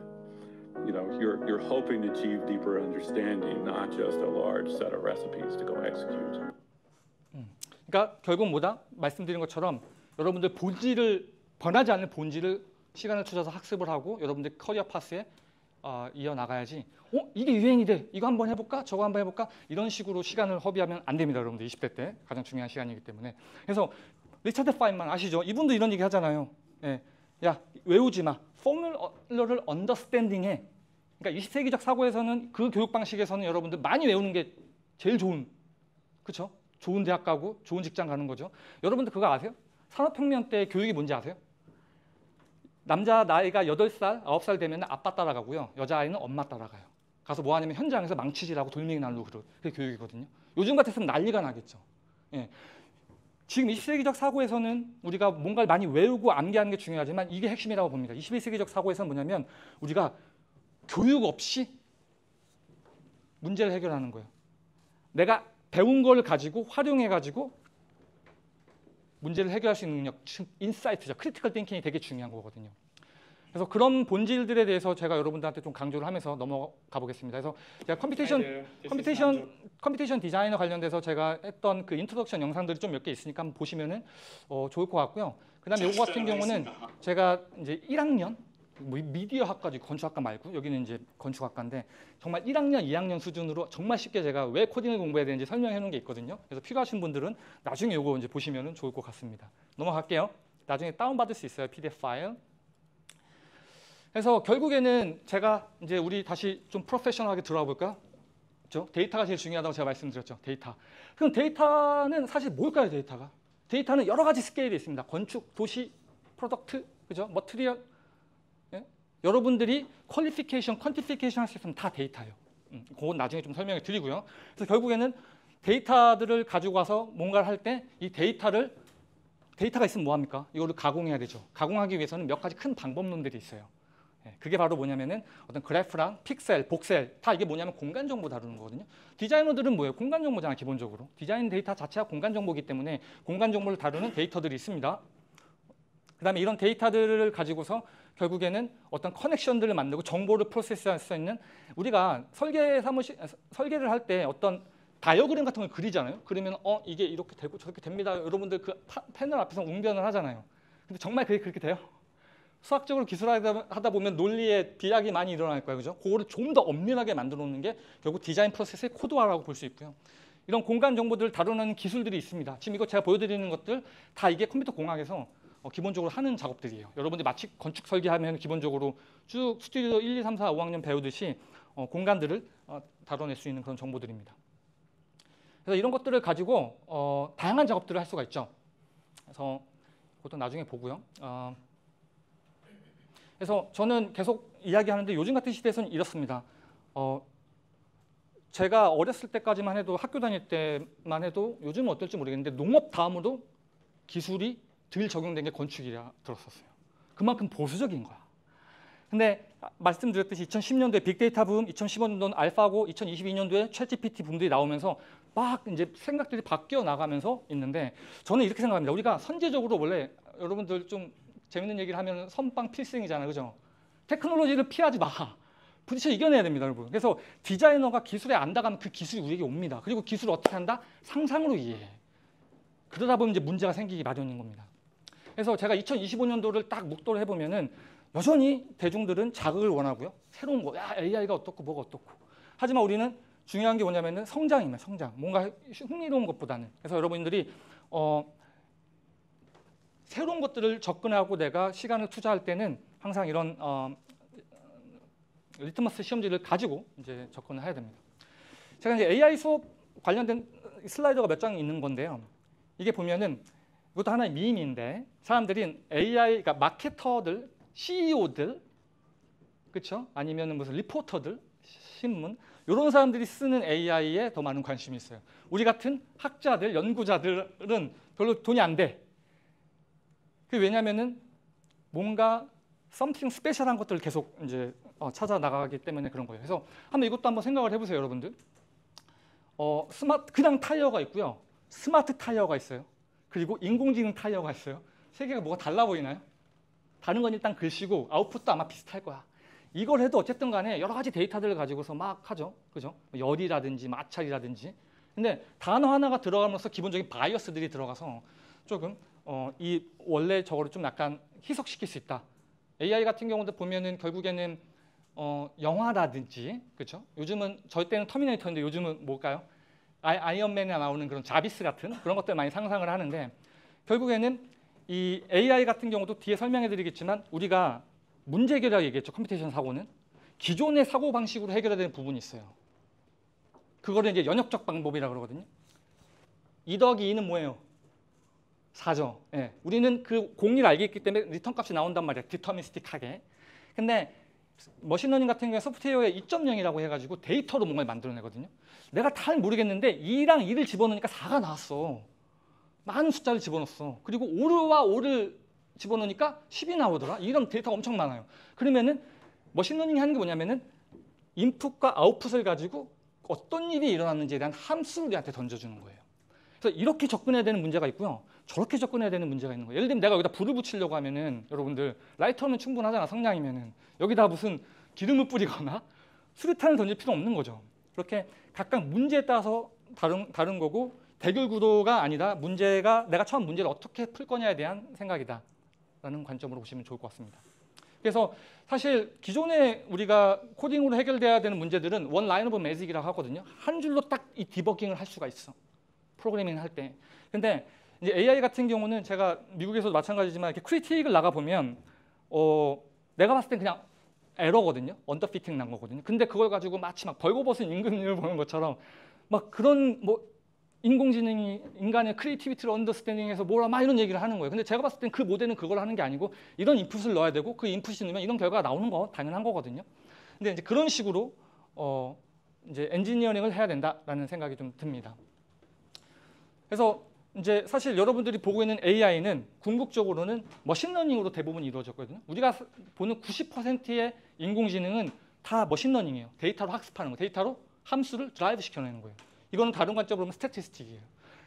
you know, you're hoping to achieve deeper understanding, not just a large set of recipes to go execute. 그러니까 결국 뭐다? 말씀드린 것처럼 여러분들 본질을 변하지 않는 본질을 시간을 투자해서 학습을 하고 여러분들 커리어 파스에 이어 나가야지. 이게 유행이래. 이거 한번 해볼까? 저거 한번 해볼까? 이런 식으로 시간을 허비하면 안 됩니다, 여러분들. 20대 때 가장 중요한 시간이기 때문에. 그래서 리차드 파인만 아시죠? 이분도 이런 얘기 하잖아요. 예. 야, 외우지 마. 포뮬러를 언더스탠딩해. 그러니까 20세기적 사고에서는 그 교육 방식에서는 여러분들 많이 외우는 게 제일 좋은, 그렇죠? 좋은 대학 가고 좋은 직장 가는 거죠. 여러분들 그거 아세요? 산업혁명 때 교육이 뭔지 아세요? 남자 나이가 8살, 9살 되면 아빠 따라가고요. 여자아이는 엄마 따라가요. 가서 뭐 하냐면 현장에서 망치질하고 돌멩이 날르고 그게 교육이거든요. 요즘 같았으면 난리가 나겠죠. 예. 지금 20세기적 사고에서는 우리가 뭔가를 많이 외우고 암기하는 게 중요하지만 이게 핵심이라고 봅니다. 21세기적 사고에서는 뭐냐면 우리가 교육 없이 문제를 해결하는 거예요. 내가 배운 걸 가지고 활용해가지고 문제를 해결할 수 있는 능력, 인사이트죠. 크리티컬 띵킹이 되게 중요한 거거든요. 그래서 그런 본질들에 대해서 제가 여러분들한테 좀 강조를 하면서 넘어가 보겠습니다. 그래서 제가 컴퓨테이션 디자이너 관련돼서 제가 했던 그 인트로덕션 영상들이 좀 몇 개 있으니까 한번 보시면은 좋을 것 같고요. 그다음에 이거 같은 경우는 제가 이제 1학년 뭐 미디어학까지 건축학과 말고 여기는 이제 건축학과인데 정말 1학년, 2학년 수준으로 정말 쉽게 제가 왜 코딩을 공부해야 되는지 설명해 놓은 게 있거든요. 그래서 필요하신 분들은 나중에 이거 이제 보시면은 좋을 것 같습니다. 넘어갈게요. 나중에 다운받을 수 있어요. PDF 파일. 그래서 결국에는 제가 이제 우리 다시 좀 프로페셔널하게 들어가 볼까요? 그렇죠? 데이터가 제일 중요하다고 제가 말씀드렸죠. 데이터. 그럼 데이터는 사실 뭘까요? 데이터가? 데이터는 여러 가지 스케일이 있습니다. 건축, 도시, 프로덕트, 그죠? 머티리얼. 예? 여러분들이 퀄리피케이션, 퀀티피케이션 할 수 있으면 다 데이터예요. 그건 나중에 좀 설명을 드리고요. 그래서 결국에는 데이터들을 가지고 와서 뭔가를 할 때 이 데이터가 있으면 뭐 합니까? 이거를 가공해야 되죠. 가공하기 위해서는 몇 가지 큰 방법론들이 있어요. 그게 바로 뭐냐면은 어떤 그래프랑 픽셀, 복셀 다 이게 뭐냐면 공간 정보 다루는 거거든요. 디자이너들은 뭐예요? 공간 정보잖아 기본적으로. 디자인 데이터 자체가 공간 정보이기 때문에 공간 정보를 다루는 데이터들이 있습니다. 그다음에 이런 데이터들을 가지고서 결국에는 어떤 커넥션들을 만들고 정보를 프로세스할 수 있는 우리가 설계를 할 때 어떤 다이어그램 같은 걸 그리잖아요. 그러면 이게 이렇게 되고 저렇게 됩니다. 여러분들 그 패널 앞에서 웅변을 하잖아요. 근데 정말 그게 그렇게 돼요? 수학적으로 기술하다 보면 논리에 비약이 많이 일어날 거예요. 그죠? 그거를 좀 더 엄밀하게 만들어 놓는 게 결국 디자인 프로세스의 코드화라고 볼 수 있고요. 이런 공간 정보들을 다루는 기술들이 있습니다. 지금 이거 제가 보여드리는 것들 다 이게 컴퓨터 공학에서 기본적으로 하는 작업들이에요. 여러분들이 마치 건축 설계하면 기본적으로 쭉 스튜디오 1, 2, 3, 4, 5학년 배우듯이 공간들을 다뤄낼 수 있는 그런 정보들입니다. 그래서 이런 것들을 가지고 다양한 작업들을 할 수가 있죠. 그래서 그것도 나중에 보고요. 그래서 저는 계속 이야기하는데 요즘 같은 시대에서는 이렇습니다. 제가 어렸을 때까지만 해도 학교 다닐 때만 해도 요즘은 어떨지 모르겠는데 농업 다음으로 기술이 덜 적용된 게 건축이라 들었었어요. 그만큼 보수적인 거야. 근데 말씀드렸듯이 2010년도에 빅데이터 붐, 2015년도는 알파고, 2022년도에 챗GPT 붐들이 나오면서 막 이제 생각들이 바뀌어 나가면서 있는데 저는 이렇게 생각합니다. 우리가 선제적으로 원래 여러분들 좀 재밌는 얘기를 하면 선빵 필승이잖아요. 그죠? 테크놀로지를 피하지 마. 부딪혀 이겨내야 됩니다, 여러분. 그래서 디자이너가 기술에 안다가면 그 기술이 우리에게 옵니다. 그리고 기술을 어떻게 한다? 상상으로 이해해. 그러다 보면 이제 문제가 생기기 마련인 겁니다. 그래서 제가 2025년도를 딱 묵도를 해보면은 여전히 대중들은 자극을 원하고요. 새로운 거, 야, AI가 어떻고 뭐가 어떻고. 하지만 우리는 중요한 게 뭐냐면은 성장입니다, 성장. 뭔가 흥미로운 것보다는. 그래서 여러분들이 새로운 것들을 접근하고 내가 시간을 투자할 때는 항상 이런 리트머스 시험지를 가지고 이제 접근을 해야 됩니다. 제가 이제 AI 수업 관련된 슬라이드가 몇 장 있는 건데요. 이게 보면은 이것도 하나의 밈인데 사람들이 AI, 그러니까 마케터들, CEO들, 그렇죠? 아니면 무슨 리포터들, 신문 이런 사람들이 쓰는 AI에 더 많은 관심이 있어요. 우리 같은 학자들, 연구자들은 별로 돈이 안 돼. 그게 왜냐면은 뭔가 something 스페셜한 것들을 계속 이제 찾아 나가기 때문에 그런 거예요. 그래서 이것도 한번 생각을 해보세요, 여러분들. 그냥 타이어가 있고요, 스마트 타이어가 있어요. 그리고 인공지능 타이어가 있어요. 세 개가 뭐가 달라 보이나요? 다른 건 일단 글씨고 아웃풋도 아마 비슷할 거야. 이걸 해도 어쨌든 간에 여러 가지 데이터들을 가지고서 막 하죠. 그죠? 열이라든지 마찰이라든지. 근데 단어 하나가 들어가면서 기본적인 바이어스들이 들어가서 조금 이 원래 저거를 좀 약간 희석시킬 수 있다. AI 같은 경우도 보면은 결국에는 영화라든지, 그렇죠? 요즘은 저희 때는 터미네이터인데 요즘은 뭘까요? 아이언맨에 나오는 그런 자비스 같은 그런 것들 많이 상상을 하는데, 결국에는 이 AI 같은 경우도 뒤에 설명해드리겠지만 우리가 문제 해결이라고 얘기했죠. 컴퓨테이션 사고는 기존의 사고 방식으로 해결해야 되는 부분이 있어요. 그거를 이제 연역적 방법이라고 그러거든요. 2 더하기 2는 뭐예요? 4죠. 예. 우리는 그 공리를 알겠기 때문에 리턴 값이 나온단 말이야. 디터미스틱하게. 근데 머신러닝 같은 경우에 소프트웨어의 2.0이라고 해가지고 데이터로 뭔가를 만들어내거든요. 내가 잘 모르겠는데 2랑 2를 집어넣으니까 4가 나왔어. 많은 숫자를 집어넣었어. 그리고 5와 5를 집어넣으니까 10이 나오더라. 이런 데이터가 엄청 많아요. 그러면은 머신러닝이 하는 게 뭐냐면은 인풋과 아웃풋을 가지고 어떤 일이 일어났는지에 대한 함수를 우리한테 던져주는 거예요. 그래서 이렇게 접근해야 되는 문제가 있고요, 저렇게 접근해야 되는 문제가 있는 거예요. 예를 들면 내가 여기다 불을 붙이려고 하면은 여러분들 라이터는 충분하잖아, 성냥이면은. 여기다 무슨 기름을 뿌리거나 수류탄을 던질 필요 없는 거죠. 그렇게 각각 문제에 따라서 다른 거고, 대결 구도가 아니라 문제가 내가 처음 문제를 어떻게 풀 거냐에 대한 생각이다라는 관점으로 보시면 좋을 것 같습니다. 그래서 사실 기존에 우리가 코딩으로 해결돼야 되는 문제들은 원 라인 오브 매직이라고 하거든요. 한 줄로 딱 이 디버깅을 할 수가 있어, 프로그래밍을 할 때. 근데 이제 AI 같은 경우는 제가 미국에서도 마찬가지지만 이렇게 크리틱을 나가 보면 내가 봤을 땐 그냥 에러거든요. 언더피팅 난 거거든요. 근데 그걸 가지고 마치 막 벌거벗은 임금님을 보는 것처럼 막 그런 인공지능이 인간의 크리에이티비티를 언더스탠딩해서 뭐라 막 이런 얘기를 하는 거예요. 근데 제가 봤을 땐 그 모델은 그걸 하는 게 아니고 이런 인풋을 넣어야 되고 그 인풋이 넣으면 이런 결과가 나오는 거 당연한 거거든요. 근데 이제 그런 식으로 이제 엔지니어링을 해야 된다라는 생각이 좀 듭니다. 그래서 이제 사실 여러분들이 보고 있는 AI는 궁극적으로는 머신러닝으로 대부분 이루어졌거든요. 우리가 보는 90%의 인공지능은 다 머신러닝이에요. 데이터로 학습하는 거, 데이터로 함수를 드라이브 시켜내는 거예요. 이거는 다른 관점으로 보면 스태티스틱이에요.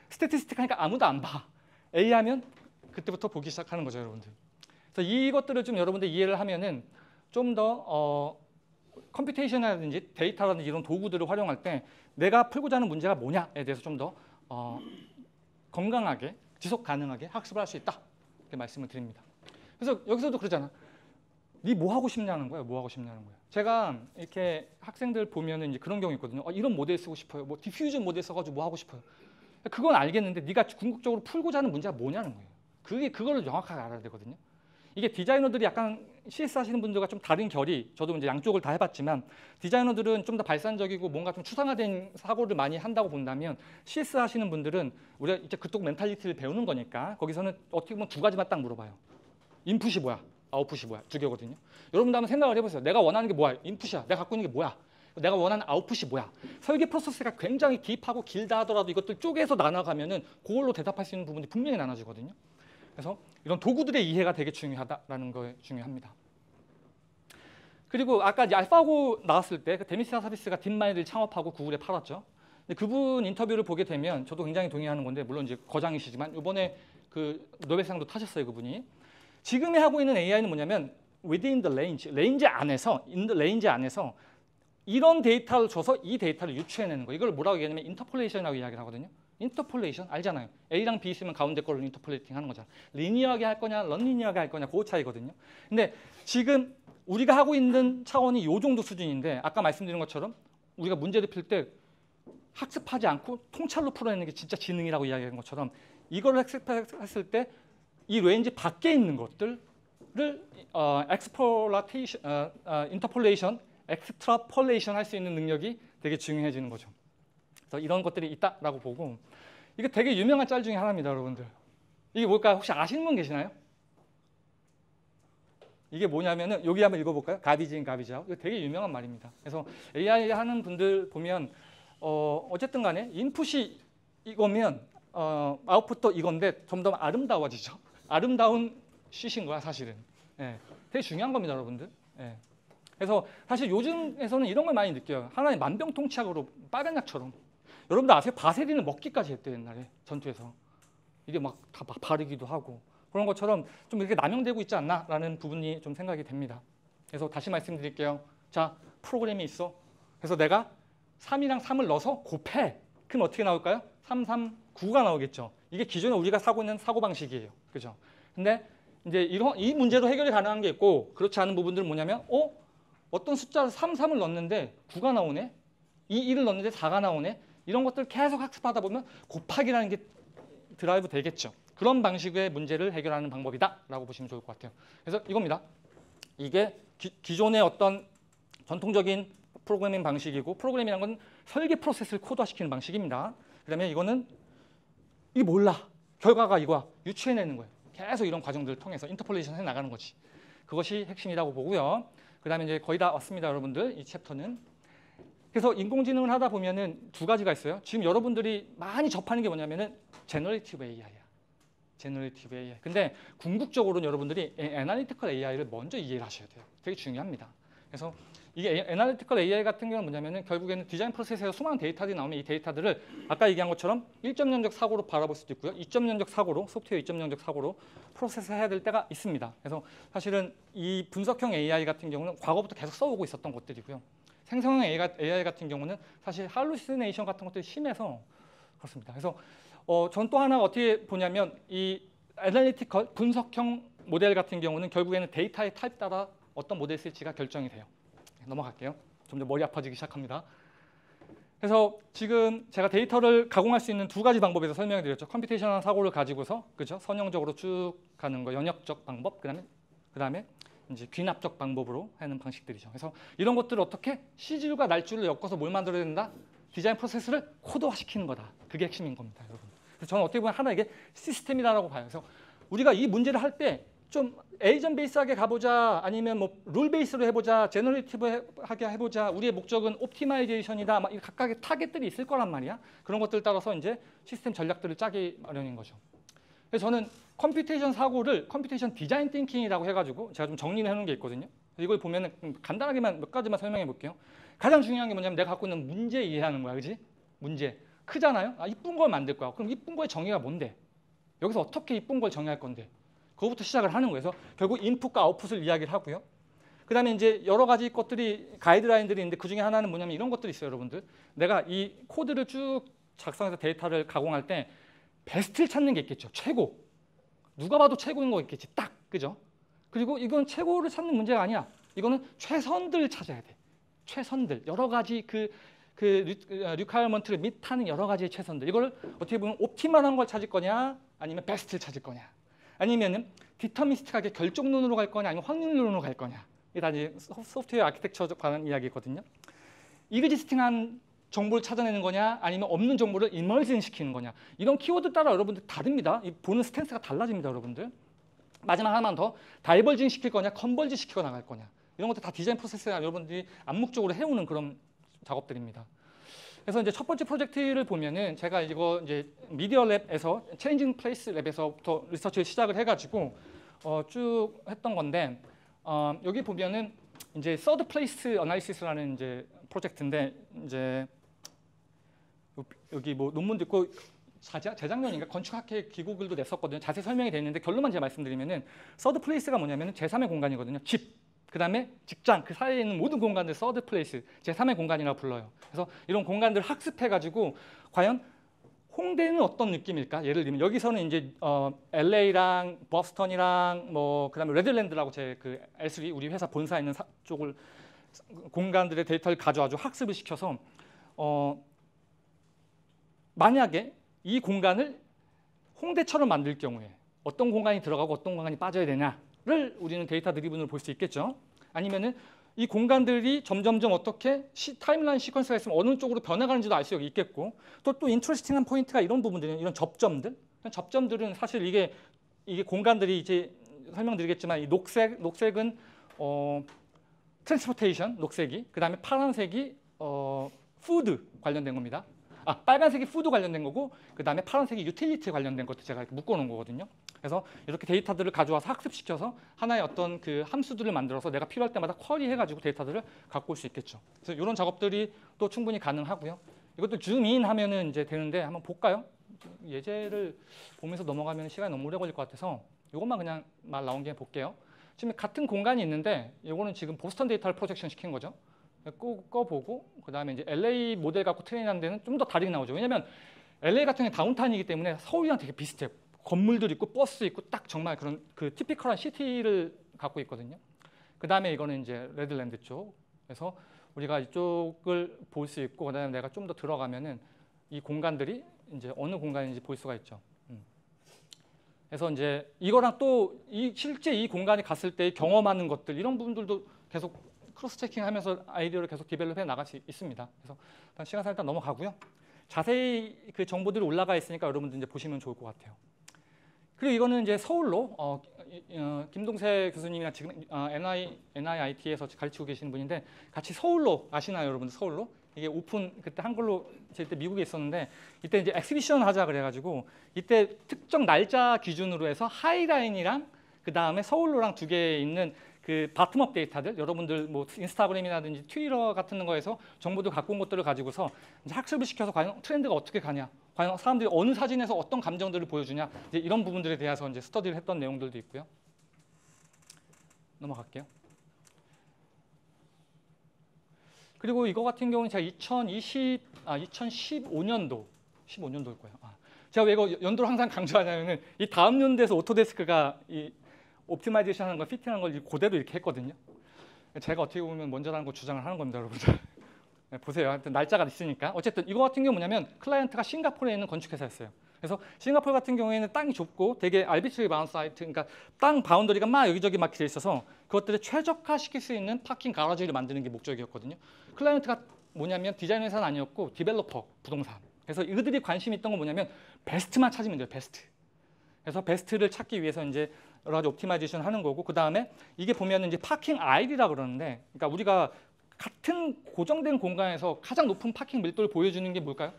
스태티스틱 하니까 아무도 안 봐. AI 하면 그때부터 보기 시작하는 거죠, 여러분들. 그래서 이것들을 좀 여러분들 이해를 하면은 좀 더 컴퓨테이션이라든지 데이터라든지 이런 도구들을 활용할 때 내가 풀고자 하는 문제가 뭐냐에 대해서 좀 더 건강하게, 지속 가능하게 학습을 할 수 있다, 이렇게 말씀을 드립니다. 그래서 여기서도 그러잖아. 니 뭐 하고 싶냐는 거야, 뭐 하고 싶냐는 거야. 제가 이렇게 학생들 보면은 이제 그런 경우 있거든요. 이런 모델 쓰고 싶어요. 뭐 디퓨전 모델 써가지고 뭐 하고 싶어요. 그건 알겠는데 네가 궁극적으로 풀고자 하는 문제가 뭐냐는 거예요. 그거를 정확하게 알아야 되거든요. 이게 디자이너들이 약간 CS 하시는 분들과 좀 다른 결이, 저도 이제 양쪽을 다 해봤지만 디자이너들은 좀 더 발산적이고 뭔가 좀 추상화된 사고를 많이 한다고 본다면 CS 하시는 분들은 우리가 이제 그쪽 멘탈리티를 배우는 거니까 거기서는 어떻게 보면 두 가지만 딱 물어봐요. 인풋이 뭐야? 아웃풋이 뭐야? 두 개거든요. 여러분도 한번 생각을 해보세요. 내가 원하는 게 뭐야? 인풋이야. 내가 갖고 있는 게 뭐야? 내가 원하는 아웃풋이 뭐야? 설계 프로세스가 굉장히 딥하고 길다 하더라도 이것들 쪼개서 나눠가면은 그걸로 대답할 수 있는 부분이 분명히 나눠지거든요. 그래서 이런 도구들의 이해가 되게 중요하다라는 거 중요합니다. 그리고 아까 이제 알파고 나왔을 때 그 데미시아 서비스가 딥마인드를 창업하고 구글에 팔았죠. 근데 그분 인터뷰를 보게 되면 저도 굉장히 동의하는 건데, 물론 이제 거장이시지만 이번에 그 노벨상도 타셨어요, 그분이. 지금에 하고 있는 AI는 뭐냐면 within the range, in the range 안에서 이런 데이터를 줘서 이 데이터를 유추해내는 거. 이걸 뭐라고 얘기하냐면 인터폴레이션이라고 이야기를 하거든요. 인터폴레이션 알잖아요. A랑 B 있으면 가운데 거를 인터폴레이팅 하는 거잖아. 리니어하게 할 거냐, 넌리니어하게 할 거냐, 그 차이거든요. 근데 지금 우리가 하고 있는 차원이 이 정도 수준인데, 아까 말씀드린 것처럼 우리가 문제를 풀 때 학습하지 않고 통찰로 풀어내는 게 진짜 지능이라고 이야기한 것처럼, 이걸 학습했을 때 이 레인지 밖에 있는 것들을 인터폴레이션, 엑스트라폴레이션 할 수 있는 능력이 되게 중요해지는 거죠. 그래서 이런 것들이 있다라고 보고, 이게 되게 유명한 짤 중에 하나입니다, 여러분들. 이게 뭘까요? 혹시 아시는 분 계시나요? 이게 뭐냐면은 여기 한번 읽어볼까요? 가비지 인 가비지 아웃. 이거 되게 유명한 말입니다. 그래서 AI 하는 분들 보면 어쨌든 간에 인풋이 이거면 아웃풋도 이건데 좀 더 아름다워지죠. 아름다운 슛인 거야, 사실은. 예, 되게 중요한 겁니다, 여러분들. 예. 그래서 사실 요즘에서는 이런 걸 많이 느껴요. 하나의 만병통치약으로 빨간 약처럼. 여러분들 아세요? 바세린을 먹기까지 했대요 옛날에 전투에서. 이게 막 다 바르기도 하고 그런 것처럼 좀 이렇게 남용되고 있지 않나라는 부분이 좀 생각이 됩니다. 그래서 다시 말씀드릴게요. 자, 프로그램이 있어. 그래서 내가 3이랑 3을 넣어서 곱해. 그럼 어떻게 나올까요? 3, 3, 9가 나오겠죠. 이게 기존에 우리가 사고 있는 사고방식이에요. 그죠? 근데 이제 이 문제도 해결이 가능한 게 있고 그렇지 않은 부분들은 뭐냐면 어떤 숫자를 3, 3을 넣었는데 9가 나오네. 2, 1을 넣었는데 4가 나오네. 이런 것들 계속 학습하다 보면 곱하기라는 게 드라이브 되겠죠. 그런 방식의 문제를 해결하는 방법이다라고 보시면 좋을 것 같아요. 그래서 이겁니다. 이게 기존의 어떤 전통적인 프로그래밍 방식이고 프로그래밍이라는 건 설계 프로세스를 코드화시키는 방식입니다. 그다음에 이거는 이게 몰라. 결과가 이거야. 유추해내는 거예요. 계속 이런 과정들을 통해서 인터폴레이션 해 나가는 거지. 그것이 핵심이라고 보고요. 그다음에 이제 거의 다 왔습니다, 여러분들. 이 챕터는. 그래서 인공지능을 하다 보면은 두 가지가 있어요. 지금 여러분들이 많이 접하는 게 뭐냐면은 제너레이티브 AI야. 제너레이티브 AI. 근데 궁극적으로는 여러분들이 애널리티컬 AI를 먼저 이해를 하셔야 돼요. 되게 중요합니다. 그래서 이게 애널리티컬 AI 같은 경우는 뭐냐면은 결국에는 디자인 프로세스에서 수많은 데이터들이 나오면 이 데이터들을 아까 얘기한 것처럼 1.0적 사고로 바라볼 수도 있고요. 2.0적 사고로, 소프트웨어 2.0적 사고로 프로세스 해야 될 때가 있습니다. 그래서 사실은 이 분석형 AI 같은 경우는 과거부터 계속 써오고 있었던 것들이고요. 생성형 AI 같은 경우는 사실 할루시네이션 같은 것들이 심해서 그렇습니다. 그래서 전 또 하나 어떻게 보냐면 이 애널리티컬 분석형 모델 같은 경우는 결국에는 데이터의 타입 따라 어떤 모델 쓸지가 결정이 돼요. 넘어갈게요. 점점 머리 아파지기 시작합니다. 그래서 지금 제가 데이터를 가공할 수 있는 두 가지 방법에서 설명을 드렸죠. 컴퓨테이셔널 사고를 가지고서 그죠? 선형적으로 쭉 가는 거, 연역적 방법, 그다음에 이제 귀납적 방법으로 하는 방식들이죠. 그래서 이런 것들을 어떻게 C줄과 날줄을 엮어서 뭘 만들어야 된다? 디자인 프로세스를 코드화시키는 거다. 그게 핵심인 겁니다, 여러분. 그래서 저는 어떻게 보면 하나 이게 시스템이라고 봐요. 그래서 우리가 이 문제를 할 때 좀 에이전 베이스하게 가보자, 아니면 뭐 룰 베이스로 해보자, 제너레이티브하게 해보자. 우리의 목적은 옵티마이제이션이다. 막 각각의 타겟들이 있을 거란 말이야. 그런 것들 따라서 이제 시스템 전략들을 짜기 마련인 거죠. 그래서 저는 컴퓨테이션 사고를 컴퓨테이션 디자인 띵킹이라고 해가지고 제가 좀 정리를 해놓은 게 있거든요. 이걸 보면은 간단하게만 몇 가지만 설명해 볼게요. 가장 중요한 게 뭐냐면 내가 갖고 있는 문제 이해하는 거야, 그지? 문제 크잖아요. 이쁜 걸 만들 거야. 그럼 이쁜 거의 정의가 뭔데? 여기서 어떻게 이쁜 걸 정의할 건데? 그거부터 시작을 하는 거예요. 그래서 결국 인풋과 아웃풋을 이야기를 하고요. 그다음에 이제 여러 가지 것들이 가이드라인들이 있는데 그 중에 하나는 뭐냐면 이런 것들이 있어요, 여러분들. 내가 이 코드를 쭉 작성해서 데이터를 가공할 때 베스트를 찾는 게 있겠죠. 최고. 누가 봐도 최고인 거 있겠지. 딱, 그죠? 그리고 이건 최고를 찾는 문제가 아니야. 이거는 최선들을 찾아야 돼. 최선들. 여러 가지 리퀘어먼트를 밑하는 여러 가지의 최선들. 이걸 어떻게 보면 옵티멀한 걸 찾을 거냐, 아니면 베스트를 찾을 거냐, 아니면은 디터미스틱하게 결정론으로 갈 거냐, 아니면 확률론으로 갈 거냐. 이게 다 이제 소프트웨어 아키텍처 관한 이야기거든요. 이그지스팅한 정보를 찾아내는 거냐, 아니면 없는 정보를 이머징 시키는 거냐. 이런 키워드 따라 여러분들 다릅니다. 보는 스탠스가 달라집니다, 여러분들. 마지막 하나만 더. 다이버징 시킬 거냐, 컨버지 시키고 나갈 거냐. 이런 것들 다 디자인 프로세스가 여러분들이 암묵적으로 해오는 그런 작업들입니다. 그래서 이제 첫 번째 프로젝트를 보면은 제가 이거 이제 미디어 랩에서 체인징 플레이스 랩에서부터 리서치를 시작을 해가지고 쭉 했던 건데 여기 보면은 이제 서드 플레이스 어나리시스라는 이제 프로젝트인데 이제 여기 뭐 논문도 있고 재작년인가 건축학회 기고글도 냈었거든요. 자세히 설명이 되어 있는데 결론만 제가 말씀드리면은 서드 플레이스가 뭐냐면은 제3의 공간이거든요. 집. 그다음에 직장, 그 사이에 있는 모든 공간들 서드 플레이스, 제3의 공간이라고 불러요. 그래서 이런 공간들을 학습해가지고 과연 홍대는 어떤 느낌일까? 예를 들면 여기서는 이제 LA랑 버스턴이랑 뭐 그다음에 레드랜드라고 제 그 S3 우리 회사 본사에 있는 쪽을 공간들의 데이터를 가져와서 학습을 시켜서 만약에 이 공간을 홍대처럼 만들 경우에 어떤 공간이 들어가고 어떤 공간이 빠져야 되냐를 우리는 데이터 드리븐으로 볼 수 있겠죠. 아니면은 이 공간들이 점점점 어떻게 타임라인 시퀀스가 있으면 어느 쪽으로 변해가는지도 알 수 있겠고 또 인트레스팅한 포인트가 이런 부분들이에요. 이런 접점들은 사실 이게 공간들이 이제 설명드리겠지만 이 녹색은 트랜스포테이션 녹색이, 그다음에 파란색이 푸드 관련된 겁니다. 빨간색이 푸드 관련된 거고, 그다음에 파란색이 유틸리티 관련된 것도 제가 이렇게 묶어놓은 거거든요. 그래서 이렇게 데이터들을 가져와서 학습시켜서 하나의 어떤 그 함수들을 만들어서 내가 필요할 때마다 쿼리해가지고 데이터들을 갖고 올 수 있겠죠. 그래서 이런 작업들이 또 충분히 가능하고요. 이것도 줌인 하면은 이제 되는데 한번 볼까요? 예제를 보면서 넘어가면 시간이 너무 오래 걸릴 것 같아서 이것만 그냥 말 나온 김에 볼게요. 지금 같은 공간이 있는데 이거는 지금 보스턴 데이터를 프로젝션 시킨 거죠. 꺼보고 그 다음에 이제 LA 모델 갖고 트레인하는 데는 좀 더 다르게 나오죠. 왜냐하면 LA 같은 경우는 다운타운이기 때문에 서울이랑 되게 비슷해요. 건물들 있고 버스 있고 딱 정말 그런 그 티피컬한 시티를 갖고 있거든요. 그 다음에 이거는 이제 레드랜드 쪽. 그래서 우리가 이쪽을 볼 수 있고 그 다음에 내가 좀 더 들어가면은 이 공간들이 이제 어느 공간인지 볼 수가 있죠. 그래서 이제 이거랑 또 실제 이 공간에 갔을 때 경험하는 것들 이런 부분들도 계속 크로스 체킹하면서 아이디어를 계속 디벨롭해 나갈 수 있습니다. 그래서 일단 시간상 일단 넘어가고요. 자세히 그 정보들이 올라가 있으니까 여러분들 이제 보시면 좋을 것 같아요. 그리고 이거는 이제 서울로 김동세 교수님이랑 지금 NIIT에서 가르치고 계시는 분인데 같이 서울로 아시나요, 여러분들? 서울로 이게 오픈 그때 한글로 제 때 미국에 있었는데 이때 이제 엑스비션 하자 그래가지고 이때 특정 날짜 기준으로 해서 하이라인이랑 그 다음에 서울로랑 두 개 있는 그 바텀업 데이터들 여러분들 뭐 인스타그램이라든지 트위터 같은 거에서 정보들 갖고 온 것들을 가지고서 이제 학습을 시켜서 과연 트렌드가 어떻게 가냐, 과연 사람들이 어느 사진에서 어떤 감정들을 보여주냐 이제 이런 부분들에 대해서 이제 스터디를 했던 내용들도 있고요. 넘어갈게요. 그리고 이거 같은 경우는 제가 2015년도 15년도일 거예요. 제가 왜 이거 연도를 항상 강조하냐면은 이 다음 연도에서 오토데스크가 이 옵티마이제이션 하는 거, 피팅하는 걸 그대로 이렇게 했거든요. 제가 어떻게 보면 먼저라는 거 주장을 하는 겁니다, 여러분들. 네, 보세요. 하여튼 날짜가 있으니까. 어쨌든 이거 같은 경우 뭐냐면 클라이언트가 싱가포르에 있는 건축회사였어요. 그래서 싱가포르 같은 경우에는 땅이 좁고 되게 알비트리 바운드 사이트, 그러니까 땅 바운더리가 막 여기저기 막 돼 있어서 그것들을 최적화시킬 수 있는 파킹 가라지를 만드는 게 목적이었거든요. 클라이언트가 뭐냐면 디자인 회사는 아니었고 디벨로퍼, 부동산. 그래서 이들이 관심 있던 건 뭐냐면 베스트만 찾으면 돼요, 베스트. 그래서 베스트를 찾기 위해서 이제 여러 가지 옵티마이제이션 하는 거고 그 다음에 이게 보면 이제 파킹 아이디라 그러는데 그러니까 우리가 같은 고정된 공간에서 가장 높은 파킹 밀도를 보여주는 게 뭘까요?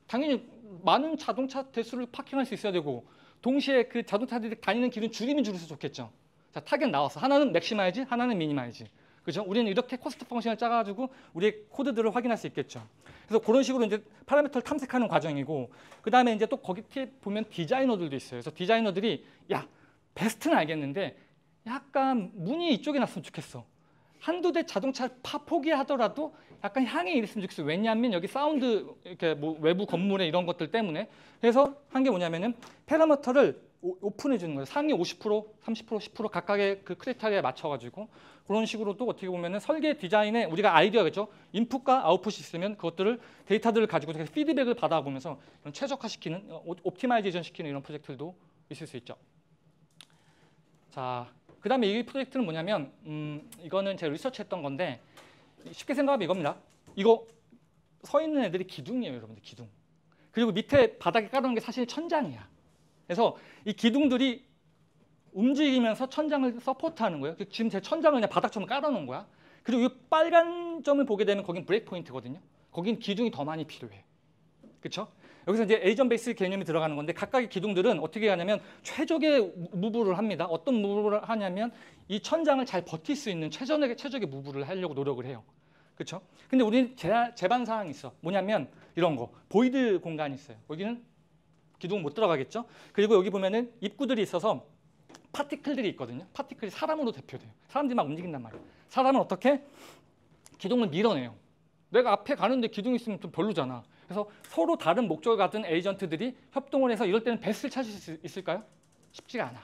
당연히 많은 자동차 대수를 파킹할 수 있어야 되고 동시에 그 자동차들이 다니는 길은 줄이면 줄여서 좋겠죠. 자, 타겟 나왔어. 하나는 맥시마이즈, 하나는 미니마이즈. 그죠? 우리는 이렇게 코스트 펑션을 짜가지고 우리의 코드들을 확인할 수 있겠죠. 그래서 그런 식으로 이제 파라미터를 탐색하는 과정이고 그 다음에 이제 또 거기 보면 디자이너들도 있어요. 그래서 디자이너들이 야 베스트는 알겠는데 약간 문이 이쪽에 났으면 좋겠어. 한두 대 자동차 포기하더라도 약간 향이 이랬으면 좋겠어. 왜냐하면 여기 사운드 이렇게 뭐 외부 건물에 이런 것들 때문에 그래서 한 게 뭐냐면은 파라미터를 오픈해 주는 거예요. 상위 50%, 30%, 10% 각각의 그 크리테리아에 맞춰가지고 그런 식으로 또 어떻게 보면은 설계 디자인에 우리가 아이디어겠죠. 인풋과 아웃풋이 있으면 그것들을 데이터들을 가지고 피드백을 받아보면서 이런 최적화시키는 옵티마이제이션 시키는 이런 프로젝트들도 있을 수 있죠. 자, 그다음에 이 프로젝트는 뭐냐면 이거는 제가 리서치했던 건데 쉽게 생각하면 이겁니다. 이거 서 있는 애들이 기둥이에요, 여러분들 기둥. 그리고 밑에 바닥에 깔아놓은 게 사실 천장이야. 그래서 이 기둥들이 움직이면서 천장을 서포트하는 거예요. 지금 제 천장을 그냥 바닥처럼 깔아놓은 거야. 그리고 이 빨간 점을 보게 되면 거긴 브레이크 포인트거든요. 거긴 기둥이 더 많이 필요해. 그렇죠? 여기서 이제 에이전 베이스 개념이 들어가는 건데 각각의 기둥들은 어떻게 하냐면 최적의 무브를 합니다. 어떤 무브를 하냐면 이 천장을 잘 버틸 수 있는 최적의 무브를 하려고 노력을 해요. 그렇죠? 근데 우리는 제반 사항이 있어. 뭐냐면 이런 거. 보이드 공간이 있어요. 여기는 기둥 못 들어가겠죠? 그리고 여기 보면은 입구들이 있어서 파티클들이 있거든요. 파티클이 사람으로 대표돼요. 사람들이 막 움직인단 말이에요. 사람은 어떻게? 기둥을 밀어내요. 내가 앞에 가는데 기둥이 있으면 좀 별로잖아. 그래서 서로 다른 목적을 가진 에이전트들이 협동을 해서 이럴 때는 베스트를 찾을 수 있을까요? 쉽지가 않아.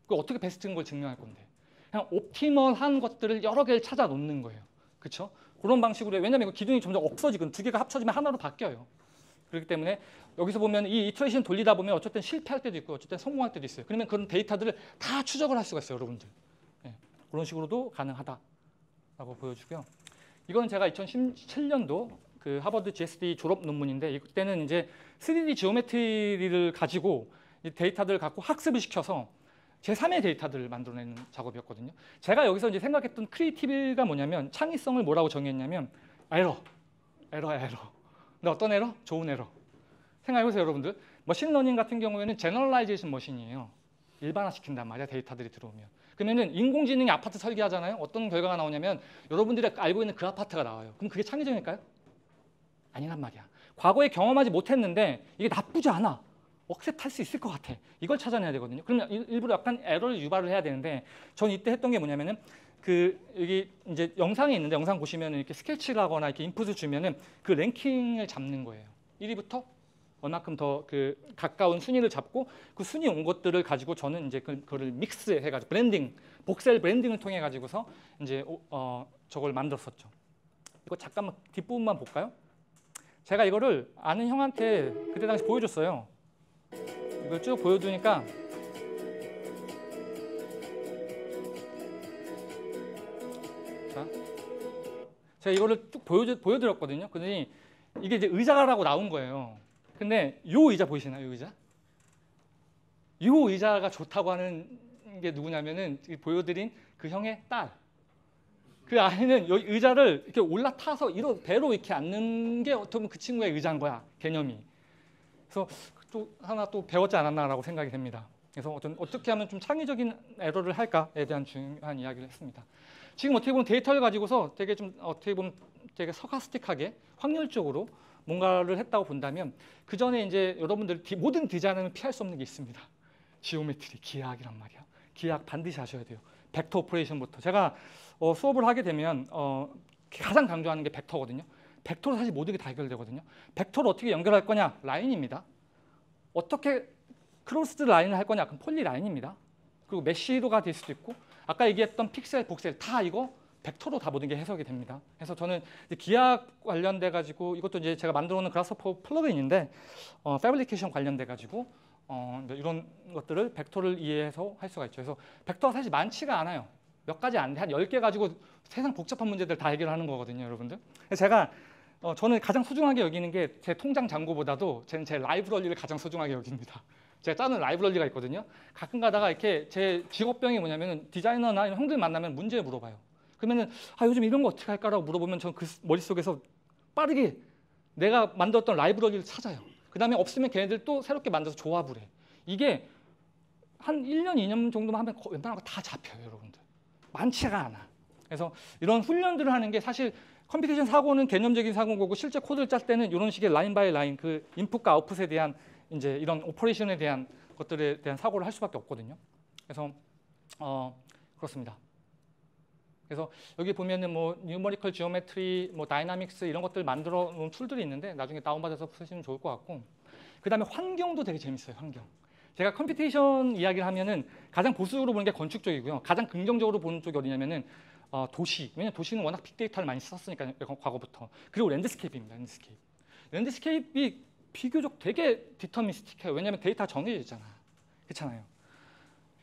그 어떻게 베스트인 걸 증명할 건데. 그냥 옵티멀한 것들을 여러 개를 찾아 놓는 거예요. 그렇죠? 그런 방식으로 해요. 왜냐하면 기둥이 점점 없어지고 두 개가 합쳐지면 하나로 바뀌어요. 그렇기 때문에 여기서 보면 이 이터레이션 돌리다 보면 어쨌든 실패할 때도 있고 어쨌든 성공할 때도 있어요. 그러면 그런 데이터들을 다 추적을 할 수가 있어요, 여러분들. 네, 그런 식으로도 가능하다라고 보여주고요. 이건 제가 2017년도 그 하버드 GSD 졸업 논문인데 이때는 이제 3D 지오메트리를 가지고 이 데이터들을 갖고 학습을 시켜서 제3의 데이터들을 만들어내는 작업이었거든요. 제가 여기서 이제 생각했던 크리에이티브가 뭐냐면 창의성을 뭐라고 정의했냐면 에러야 에러. 근데 어떤 에러? 좋은 에러. 생각해보세요, 여러분들. 머신러닝 같은 경우에는 제너럴라이제이션 머신이에요. 일반화시킨단 말이야, 데이터들이 들어오면. 그러면은 인공지능이 아파트 설계하잖아요. 어떤 결과가 나오냐면 여러분들이 알고 있는 그 아파트가 나와요. 그럼 그게 창의적일까요? 아니란 말이야. 과거에 경험하지 못했는데 이게 나쁘지 않아. 억셉트할 수 있을 것 같아. 이걸 찾아내야 되거든요. 그러면 일부러 약간 에러를 유발을 해야 되는데 전 이때 했던 게 뭐냐면은 여기 이제 영상이 있는데 영상 보시면 이렇게 스케치를 하거나 이렇게 인풋을 주면은 그 랭킹을 잡는 거예요. 1위부터 얼마큼 더 그 가까운 순위를 잡고 그 순위 온 것들을 가지고 저는 이제 그거를 믹스해가지고 브랜딩, 복셀 브랜딩을 통해 가지고서 이제 저걸 만들었었죠. 이거 잠깐만 뒷부분만 볼까요? 제가 이거를 아는 형한테 그때 당시 보여줬어요. 이걸 쭉 보여주니까 자, 제가 이거를 쭉 보여드렸거든요. 그러더니 이게 이제 의자라고 나온 거예요. 근데 요 의자 보이시나요? 요 의자? 요 의자가 좋다고 하는 게 누구냐면은 보여드린 그 형의 딸. 그 아이는 여기 의자를 이렇게 올라타서 배로 이렇게 앉는 게 어떻게 보면 그 친구의 의자인 거야, 개념이. 그래서 또 하나 또 배웠지 않았나라고 생각이 됩니다. 그래서 어떻게 하면 좀 창의적인 에러를 할까에 대한 중요한 이야기를 했습니다. 지금 어떻게 보면 데이터를 가지고서 되게 좀 어떻게 보면 되게 서카스틱하게 확률적으로 뭔가를 했다고 본다면 그 전에 이제 여러분들 모든 디자인은 피할 수 없는 게 있습니다. 지오메트리, 기하학이란 말이야. 기하학 반드시 하셔야 돼요. 벡터 오퍼레이션부터. 제가 수업을 하게 되면 가장 강조하는 게 벡터거든요. 벡터로 사실 모든 게 다 해결되거든요. 벡터를 어떻게 연결할 거냐? 라인입니다. 어떻게 크로스드 라인을 할 거냐? 그럼 폴리 라인입니다. 그리고 메쉬로가 될 수도 있고 아까 얘기했던 픽셀, 복셀 다 이거 벡터로 다 모든 게 해석이 됩니다. 그래서 저는 기하학 관련돼 가지고 이것도 이제 제가 만들어 놓은 그라스호퍼 플러그인인데 패브리케이션 관련돼 가지고 이런 것들을 벡터를 이해해서 할 수가 있죠. 그래서 벡터가 사실 많지가 않아요. 몇 가지 안 돼. 한 10개 가지고 세상 복잡한 문제들 다 해결하는 거거든요, 여러분들. 그래서 제가 저는 가장 소중하게 여기는 게 제 통장 잔고보다도 저는 제 라이브러리를 가장 소중하게 여깁니다. 제가 짜는 라이브러리가 있거든요. 가끔 가다가 이렇게 제 직업병이 뭐냐면은 디자이너나 이런 형들 만나면 문제 물어봐요. 그러면은 요즘 이런 거 어떻게 할까라고 물어보면 저는 그 머릿속에서 빠르게 내가 만들었던 라이브러리를 찾아요. 그 다음에 없으면 걔네들 또 새롭게 만들어서 조합을 해. 이게 한 1년, 2년 정도만 하면 웬만한 거 다 잡혀요, 여러분들. 많지가 않아. 그래서 이런 훈련들을 하는 게 사실 컴퓨테이션 사고는 개념적인 사고인 거고 실제 코드를 짤 때는 이런 식의 라인 바이 라인 그 인풋과 아웃풋에 대한 이제 이런 오퍼레이션에 대한 것들에 대한 사고를 할 수밖에 없거든요. 그래서 그렇습니다. 그래서 여기 보면은 뭐 뉴머리컬 지오메트리, 뭐 다이나믹스 이런 것들 만들어 놓은 툴들이 있는데 나중에 다운받아서 쓰시면 좋을 것 같고 그다음에 환경도 되게 재밌어요. 환경. 제가 컴퓨테이션 이야기를 하면은 가장 보수적으로 보는 게 건축적이고요. 가장 긍정적으로 보는 쪽이 어디냐면은 도시. 왜냐면 도시는 워낙 빅데이터를 많이 썼으니까 과거부터. 그리고 랜드스케이프입니다. 랜드스케이프. 랜드스케이프이 비교적 되게 디터미스틱해요. 왜냐면 데이터 정해져 있잖아. 그렇잖아요.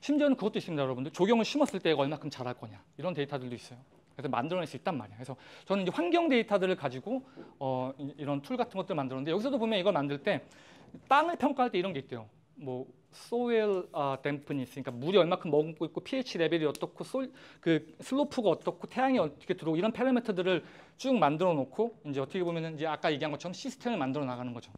심지어는 그것도 있습니다, 여러분들. 조경을 심었을 때 얼마큼 자랄 거냐. 이런 데이터들도 있어요. 그래서 만들어낼 수 있단 말이에요. 그래서 저는 이제 환경 데이터들을 가지고 이런 툴 같은 것들 만들었는데 여기서도 보면 이걸 만들 때 땅을 평가할 때 이런 게 있대요. 뭐 soil dampness, 그러니까 물이 얼마큼 머금고 있고 pH 레벨이 어떻고 그 슬로프가 어떻고 태양이 어떻게 들어오고 이런 파라미터들을 쭉 만들어 놓고 이제 어떻게 보면은 이제 아까 얘기한 것처럼 시스템을 만들어 나가는 거죠.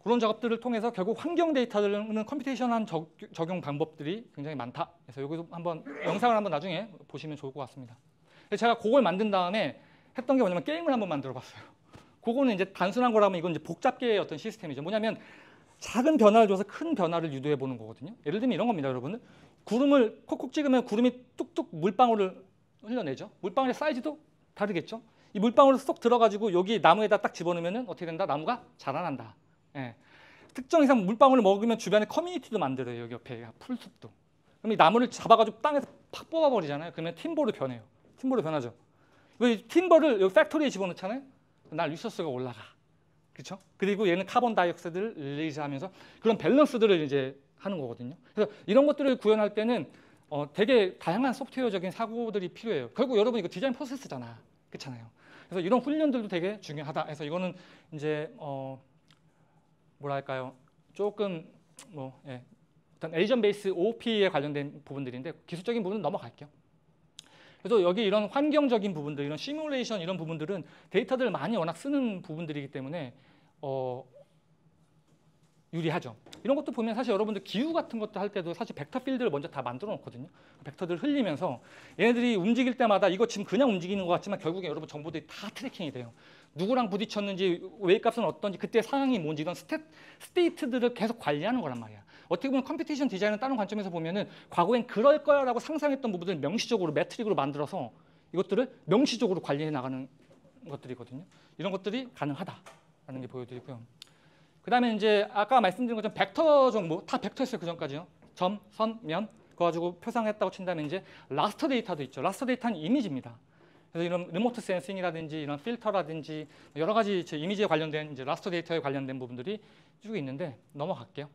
그런 작업들을 통해서 결국 환경 데이터들은 컴퓨테이션한 적용 방법들이 굉장히 많다. 그래서 여기서 한번 영상을 한번 나중에 보시면 좋을 것 같습니다. 제가 그걸 만든 다음에 했던 게 뭐냐면 게임을 한번 만들어봤어요. 그거는 이제 단순한 거라면 이건 이제 복잡계의 어떤 시스템이죠. 뭐냐면 작은 변화를 줘서 큰 변화를 유도해 보는 거거든요. 예를 들면 이런 겁니다, 여러분들. 구름을 콕콕 찍으면 구름이 뚝뚝 물방울을 흘려내죠. 물방울의 사이즈도 다르겠죠. 이 물방울을 쏙 들어가지고 여기 나무에다 딱 집어넣으면 어떻게 된다? 나무가 자라난다. 예. 특정 이상 물방울을 먹으면 주변에 커뮤니티도 만들어요. 여기 옆에 풀숲도. 그럼 이 나무를 잡아가지고 땅에서 팍 뽑아버리잖아요. 그러면 팀버로 변해요. 팀버로 변하죠. 이 팀버를 여기 팩토리에 집어넣잖아요. 날 리소스가 올라가. 그렇죠? 그리고 얘는 카본 다이옥사이드를 릴리즈하면서 그런 밸런스들을 이제 하는 거거든요. 그래서 이런 것들을 구현할 때는 되게 다양한 소프트웨어적인 사고들이 필요해요. 결국 여러분 이거 디자인 프로세스잖아. 그렇잖아요. 그래서 이런 훈련들도 되게 중요하다. 그래서 이거는 이제 뭐랄까요? 조금 어떤 에이전 베이스 OOP에 관련된 부분들인데 기술적인 부분은 넘어갈게요. 그래서 여기 이런 환경적인 부분들, 이런 시뮬레이션 이런 부분들은 데이터들을 많이 워낙 쓰는 부분들이기 때문에 유리하죠. 이런 것도 보면 사실 여러분들 기후 같은 것도 할 때도 사실 벡터 필드를 먼저 다 만들어 놓거든요. 벡터들 흘리면서 얘네들이 움직일 때마다 이거 지금 그냥 움직이는 것 같지만 결국에 여러분 정보들이 다 트래킹이 돼요. 누구랑 부딪혔는지, 웨이 값은 어떤지, 그때 상황이 뭔지 이런 스테이트들을 계속 관리하는 거란 말이야. 어떻게 보면 컴퓨테이션 디자인은 다른 관점에서 보면은 과거엔 그럴 거야라고 상상했던 부분들을 명시적으로 매트릭으로 만들어서 이것들을 명시적으로 관리해 나가는 것들이거든요. 이런 것들이 가능하다라는 게 보여드리고요. 그다음에 이제 아까 말씀드린 것처럼 벡터 정보 다 벡터였어요. 그 전까지요. 점, 선, 면 그거 가지고 표상했다고 친다면 이제 라스터 데이터도 있죠. 라스터 데이터는 이미지입니다. 그래서 이런 리모트 센싱이라든지 이런 필터라든지 여러 가지 이미지에 관련된 이제 라스터 데이터에 관련된 부분들이 쭉 있는데 넘어갈게요.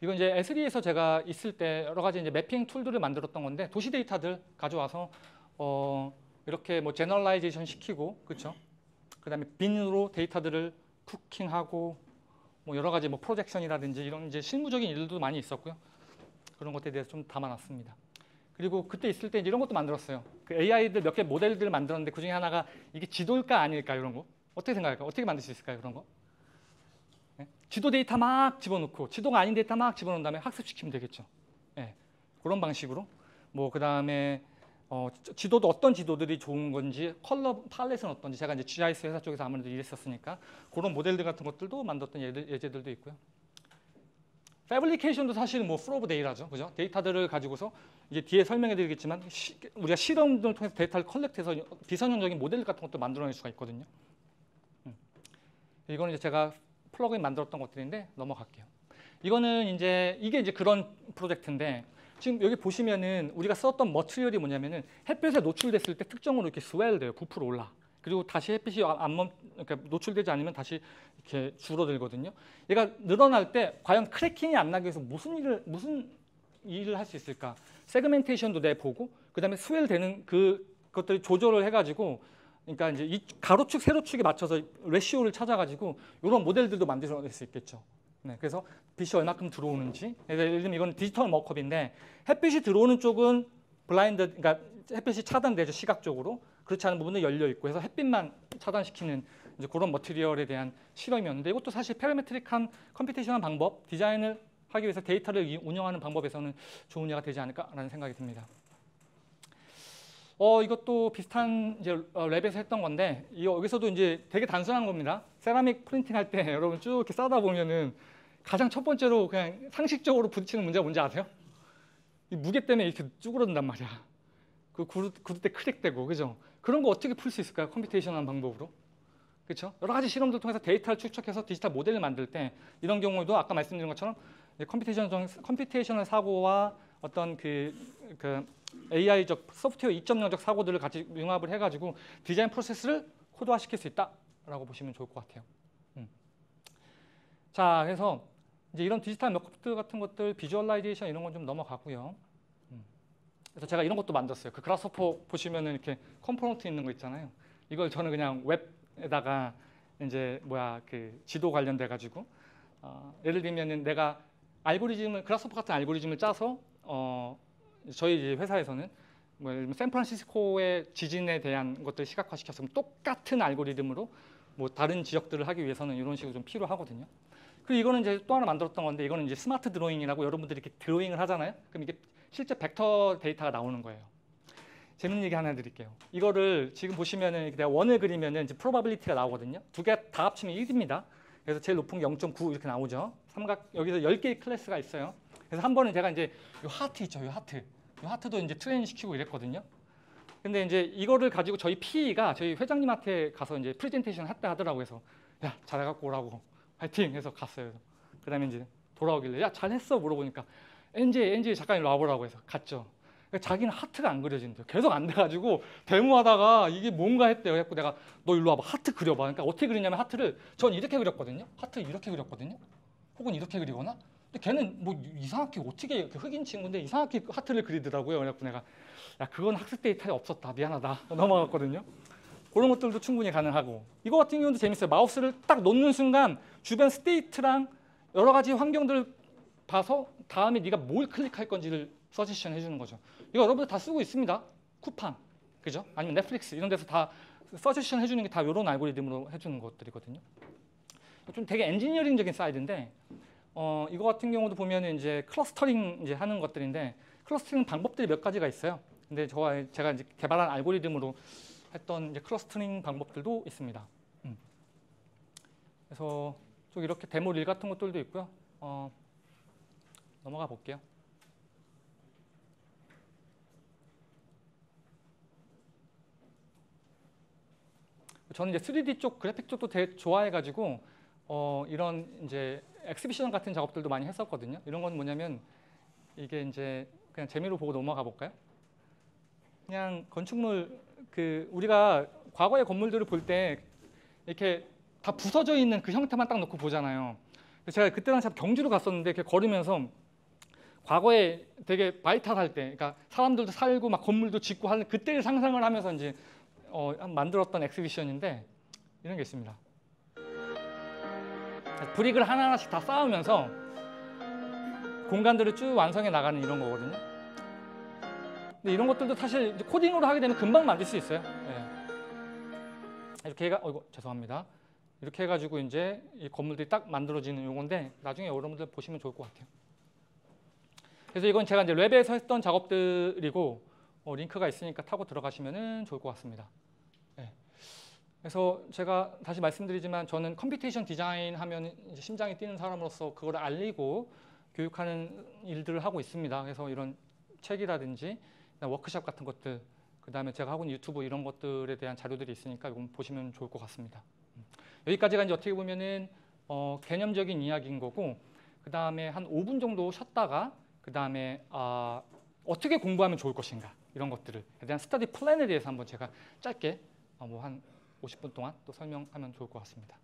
이건 이제 S3에서 제가 있을 때 여러 가지 이제 매핑 툴들을 만들었던 건데 도시 데이터들 가져와서 이렇게 뭐 제너럴라이제이션 시키고 그렇죠. 그다음에 빈으로 데이터들을 쿠킹하고 뭐 여러 가지 뭐 프로젝션이라든지 이런 이제 실무적인 일도 많이 있었고요. 그런 것들에 대해서 좀 담아놨습니다. 그리고 그때 있을 때 이런 것도 만들었어요. 그 AI들 몇 개 모델들을 만들었는데 그 중에 하나가 이게 지도일까 아닐까 이런 거 어떻게 생각할까요? 어떻게 만들 수 있을까요? 그런 거? 네? 지도 데이터 막 집어넣고 지도가 아닌 데이터 막 집어넣은 다음에 학습시키면 되겠죠. 네. 그런 방식으로 뭐 그다음에 지도도 어떤 지도들이 좋은 건지 컬러 팔렛은 어떤지 제가 이제 GIS 회사 쪽에서 아무래도 일했었으니까 그런 모델들 같은 것들도 만들었던 예제들도 있고요. 패브리케이션도 사실 뭐 프로 오브 데이터죠, 그죠? 데이터들을 가지고서 이제 뒤에 설명해드리겠지만 우리가 실험을 통해서 데이터를 컬렉트해서 비선형적인 모델 같은 것도 만들어낼 수가 있거든요. 이거는 이제 제가 플러그인 만들었던 것들인데 넘어갈게요. 이거는 이제 이게 이제 그런 프로젝트인데. 지금 여기 보시면은 우리가 썼던 머티리얼이 뭐냐면은 햇볕에 노출됐을 때 특정으로 이렇게 스웰돼요. 부풀어 올라. 그리고 다시 햇빛이 그러니까 노출되지 않으면 다시 이렇게 줄어들거든요. 얘가 늘어날 때 과연 크래킹이 안 나기 위해서 무슨 일을 할 수 있을까? 세그멘테이션도 내보고 그다음에 스웰되는 그것들을 조절을 해가지고 그러니까 이제 이 가로축, 세로축에 맞춰서 레시오를 찾아가지고 이런 모델들도 만들어낼 수 있겠죠. 네, 그래서 빛이 얼마큼 들어오는지, 예를 들면 이건 디지털 머컵인데 햇빛이 들어오는 쪽은 블라인드, 그러니까 햇빛이 차단되죠 시각적으로. 그렇지 않은 부분은 열려 있고 해서 햇빛만 차단시키는 이제 그런 머티리얼에 대한 실험이었는데 이것도 사실 패러메트릭한 컴퓨테이션한 방법, 디자인을 하기 위해서 데이터를 운영하는 방법에서는 좋은 예가 되지 않을까라는 생각이 듭니다. 이것도 비슷한 이제 랩에서 했던 건데 여기서도 이제 되게 단순한 겁니다. 세라믹 프린팅 할 때 여러분 쭉 이렇게 싸다 보면은 가장 첫 번째로 그냥 상식적으로 부딪히는 문제가 뭔지 아세요? 이 무게 때문에 이렇게 쭈그러든단 말이야. 그 구두 때 크랙되고 그죠? 그런 거 어떻게 풀 수 있을까요? 컴퓨테이션한 방법으로. 그렇죠? 여러 가지 실험들 통해서 데이터를 추적해서 디지털 모델을 만들 때 이런 경우도 아까 말씀드린 것처럼 컴퓨테이셔널 사고와 어떤 그 AI적 소프트웨어 2.0적 사고들을 같이 융합을 해가지고 디자인 프로세스를 코드화시킬 수 있다라고 보시면 좋을 것 같아요. 자, 그래서 이제 이런 디지털 메커프 같은 것들, 비주얼라이제이션 이런 건 좀 넘어가고요. 그래서 제가 이런 것도 만들었어요. 그 그라스호퍼 보시면은 이렇게 컴포넌트 있는 거 있잖아요. 이걸 저는 그냥 웹에다가 이제 그 지도 관련돼 가지고 예를 들면은 내가 그라스호퍼 같은 알고리즘을 짜서 저희 이제 회사에서는 뭐 예를 들면 샌프란시스코의 지진에 대한 것들을 시각화시켰으면 똑같은 알고리즘으로 뭐 다른 지역들을 하기 위해서는 이런 식으로 좀 필요하거든요. 그리고 이거는 이제 또 하나 만들었던 건데 이거는 이제 스마트 드로잉이라고 여러분들이 이렇게 드로잉을 하잖아요. 그럼 이게 실제 벡터 데이터가 나오는 거예요. 재밌는 얘기 하나 해드릴게요. 이거를 지금 보시면은 내가 원을 그리면은 이제 프로바빌리티가 나오거든요. 두 개 다 합치면 1입니다. 그래서 제일 높은 게 0.9 이렇게 나오죠. 삼각 여기서 10개의 클래스가 있어요. 그래서 한 번은 제가 이제 이 하트 있죠, 이 하트도 이제 트레이닝 시키고 이랬거든요. 근데 이제 이거를 가지고 저희 PE가 저희 회장님한테 가서 이제 프레젠테이션 했다 하더라고요. 그래서 야 잘해갖고 오라고 파이팅 해서 갔어요. 그다음에 이제 돌아오길래 야 잘했어 물어보니까 NJ 잠깐 일로 와보라고 해서 갔죠. 자기는 하트가 안 그려진대요. 계속 안 돼가지고 데모하다가 이게 뭔가 했대요. 그래서 내가 너 일로 와봐 하트 그려봐. 그러니까 어떻게 그리냐면 하트를 전 이렇게 그렸거든요. 하트 이렇게 그렸거든요. 혹은 이렇게 그리거나. 근데 걔는 뭐 이상하게 어떻게 흑인 친구인데 이상하게 하트를 그리더라고요. 그래서 내가 야 그건 학습 데이터에 없었다. 미안하다. 넘어갔거든요. 그런 것들도 충분히 가능하고 이거 같은 경우도 재밌어요. 마우스를 딱 놓는 순간 주변 스테이트랑 여러 가지 환경들을 봐서 다음에 네가 뭘 클릭할 건지를 서지션 해주는 거죠. 이거 여러분들 다 쓰고 있습니다. 쿠팡. 그죠? 아니면 넷플릭스 이런 데서 다 서제션 해주는 게 다 이런 알고리즘으로 해주는 것들이거든요. 좀 되게 엔지니어링적인 사이드인데 이거 같은 경우도 보면은 이제 클러스터링 이제 하는 것들인데 클러스터링 방법들이 몇 가지가 있어요. 근데 제가 이제 개발한 알고리즘으로 했던 이제 클러스터링 방법들도 있습니다. 그래서 좀 이렇게 데모 릴 같은 것들도 있고요. 넘어가 볼게요. 저는 이제 3D 쪽, 그래픽 쪽도 되게 좋아해가지고 이런 이제 엑스비션 같은 작업들도 많이 했었거든요. 이런 건 뭐냐면 이게 이제 그냥 재미로 보고 넘어가 볼까요? 그냥 건축물 우리가 과거의 건물들을 볼 때 이렇게 다 부서져 있는 그 형태만 딱 놓고 보잖아요. 제가 그때 당시 경주로 갔었는데 이렇게 걸으면서 과거에 되게 바이탈할 때, 그러니까 사람들도 살고 막 건물도 짓고 하는 그때를 상상을 하면서 이제 만들었던 엑스비션인데 이런 게 있습니다. 브릭을 하나하나씩 다 쌓으면서 공간들을 쭉 완성해 나가는 이런 거거든요. 근데 이런 것들도 사실 이제 코딩으로 하게 되면 금방 만들 수 있어요. 이렇게 죄송합니다. 이렇게 해가지고 이제 이 건물들이 딱 만들어지는 요건데 나중에 여러분들 보시면 좋을 것 같아요. 그래서 이건 제가 이제 랩에서 했던 작업들이고 링크가 있으니까 타고 들어가시면 좋을 것 같습니다. 그래서 제가 다시 말씀드리지만 저는 컴퓨테이션 디자인 하면 이제 심장이 뛰는 사람으로서 그걸 알리고 교육하는 일들을 하고 있습니다. 그래서 이런 책이라든지 워크숍 같은 것들, 그 다음에 제가 하고 있는 유튜브 이런 것들에 대한 자료들이 있으니까 이건 보시면 좋을 것 같습니다. 여기까지가 이제 어떻게 보면은 개념적인 이야기인 거고, 그 다음에 한 5분 정도 쉬었다가 그 다음에 어떻게 공부하면 좋을 것인가 이런 것들에 대한 스터디 플랜에 대해서 한번 제가 짧게 한 50분 동안 또 설명하면 좋을 것 같습니다.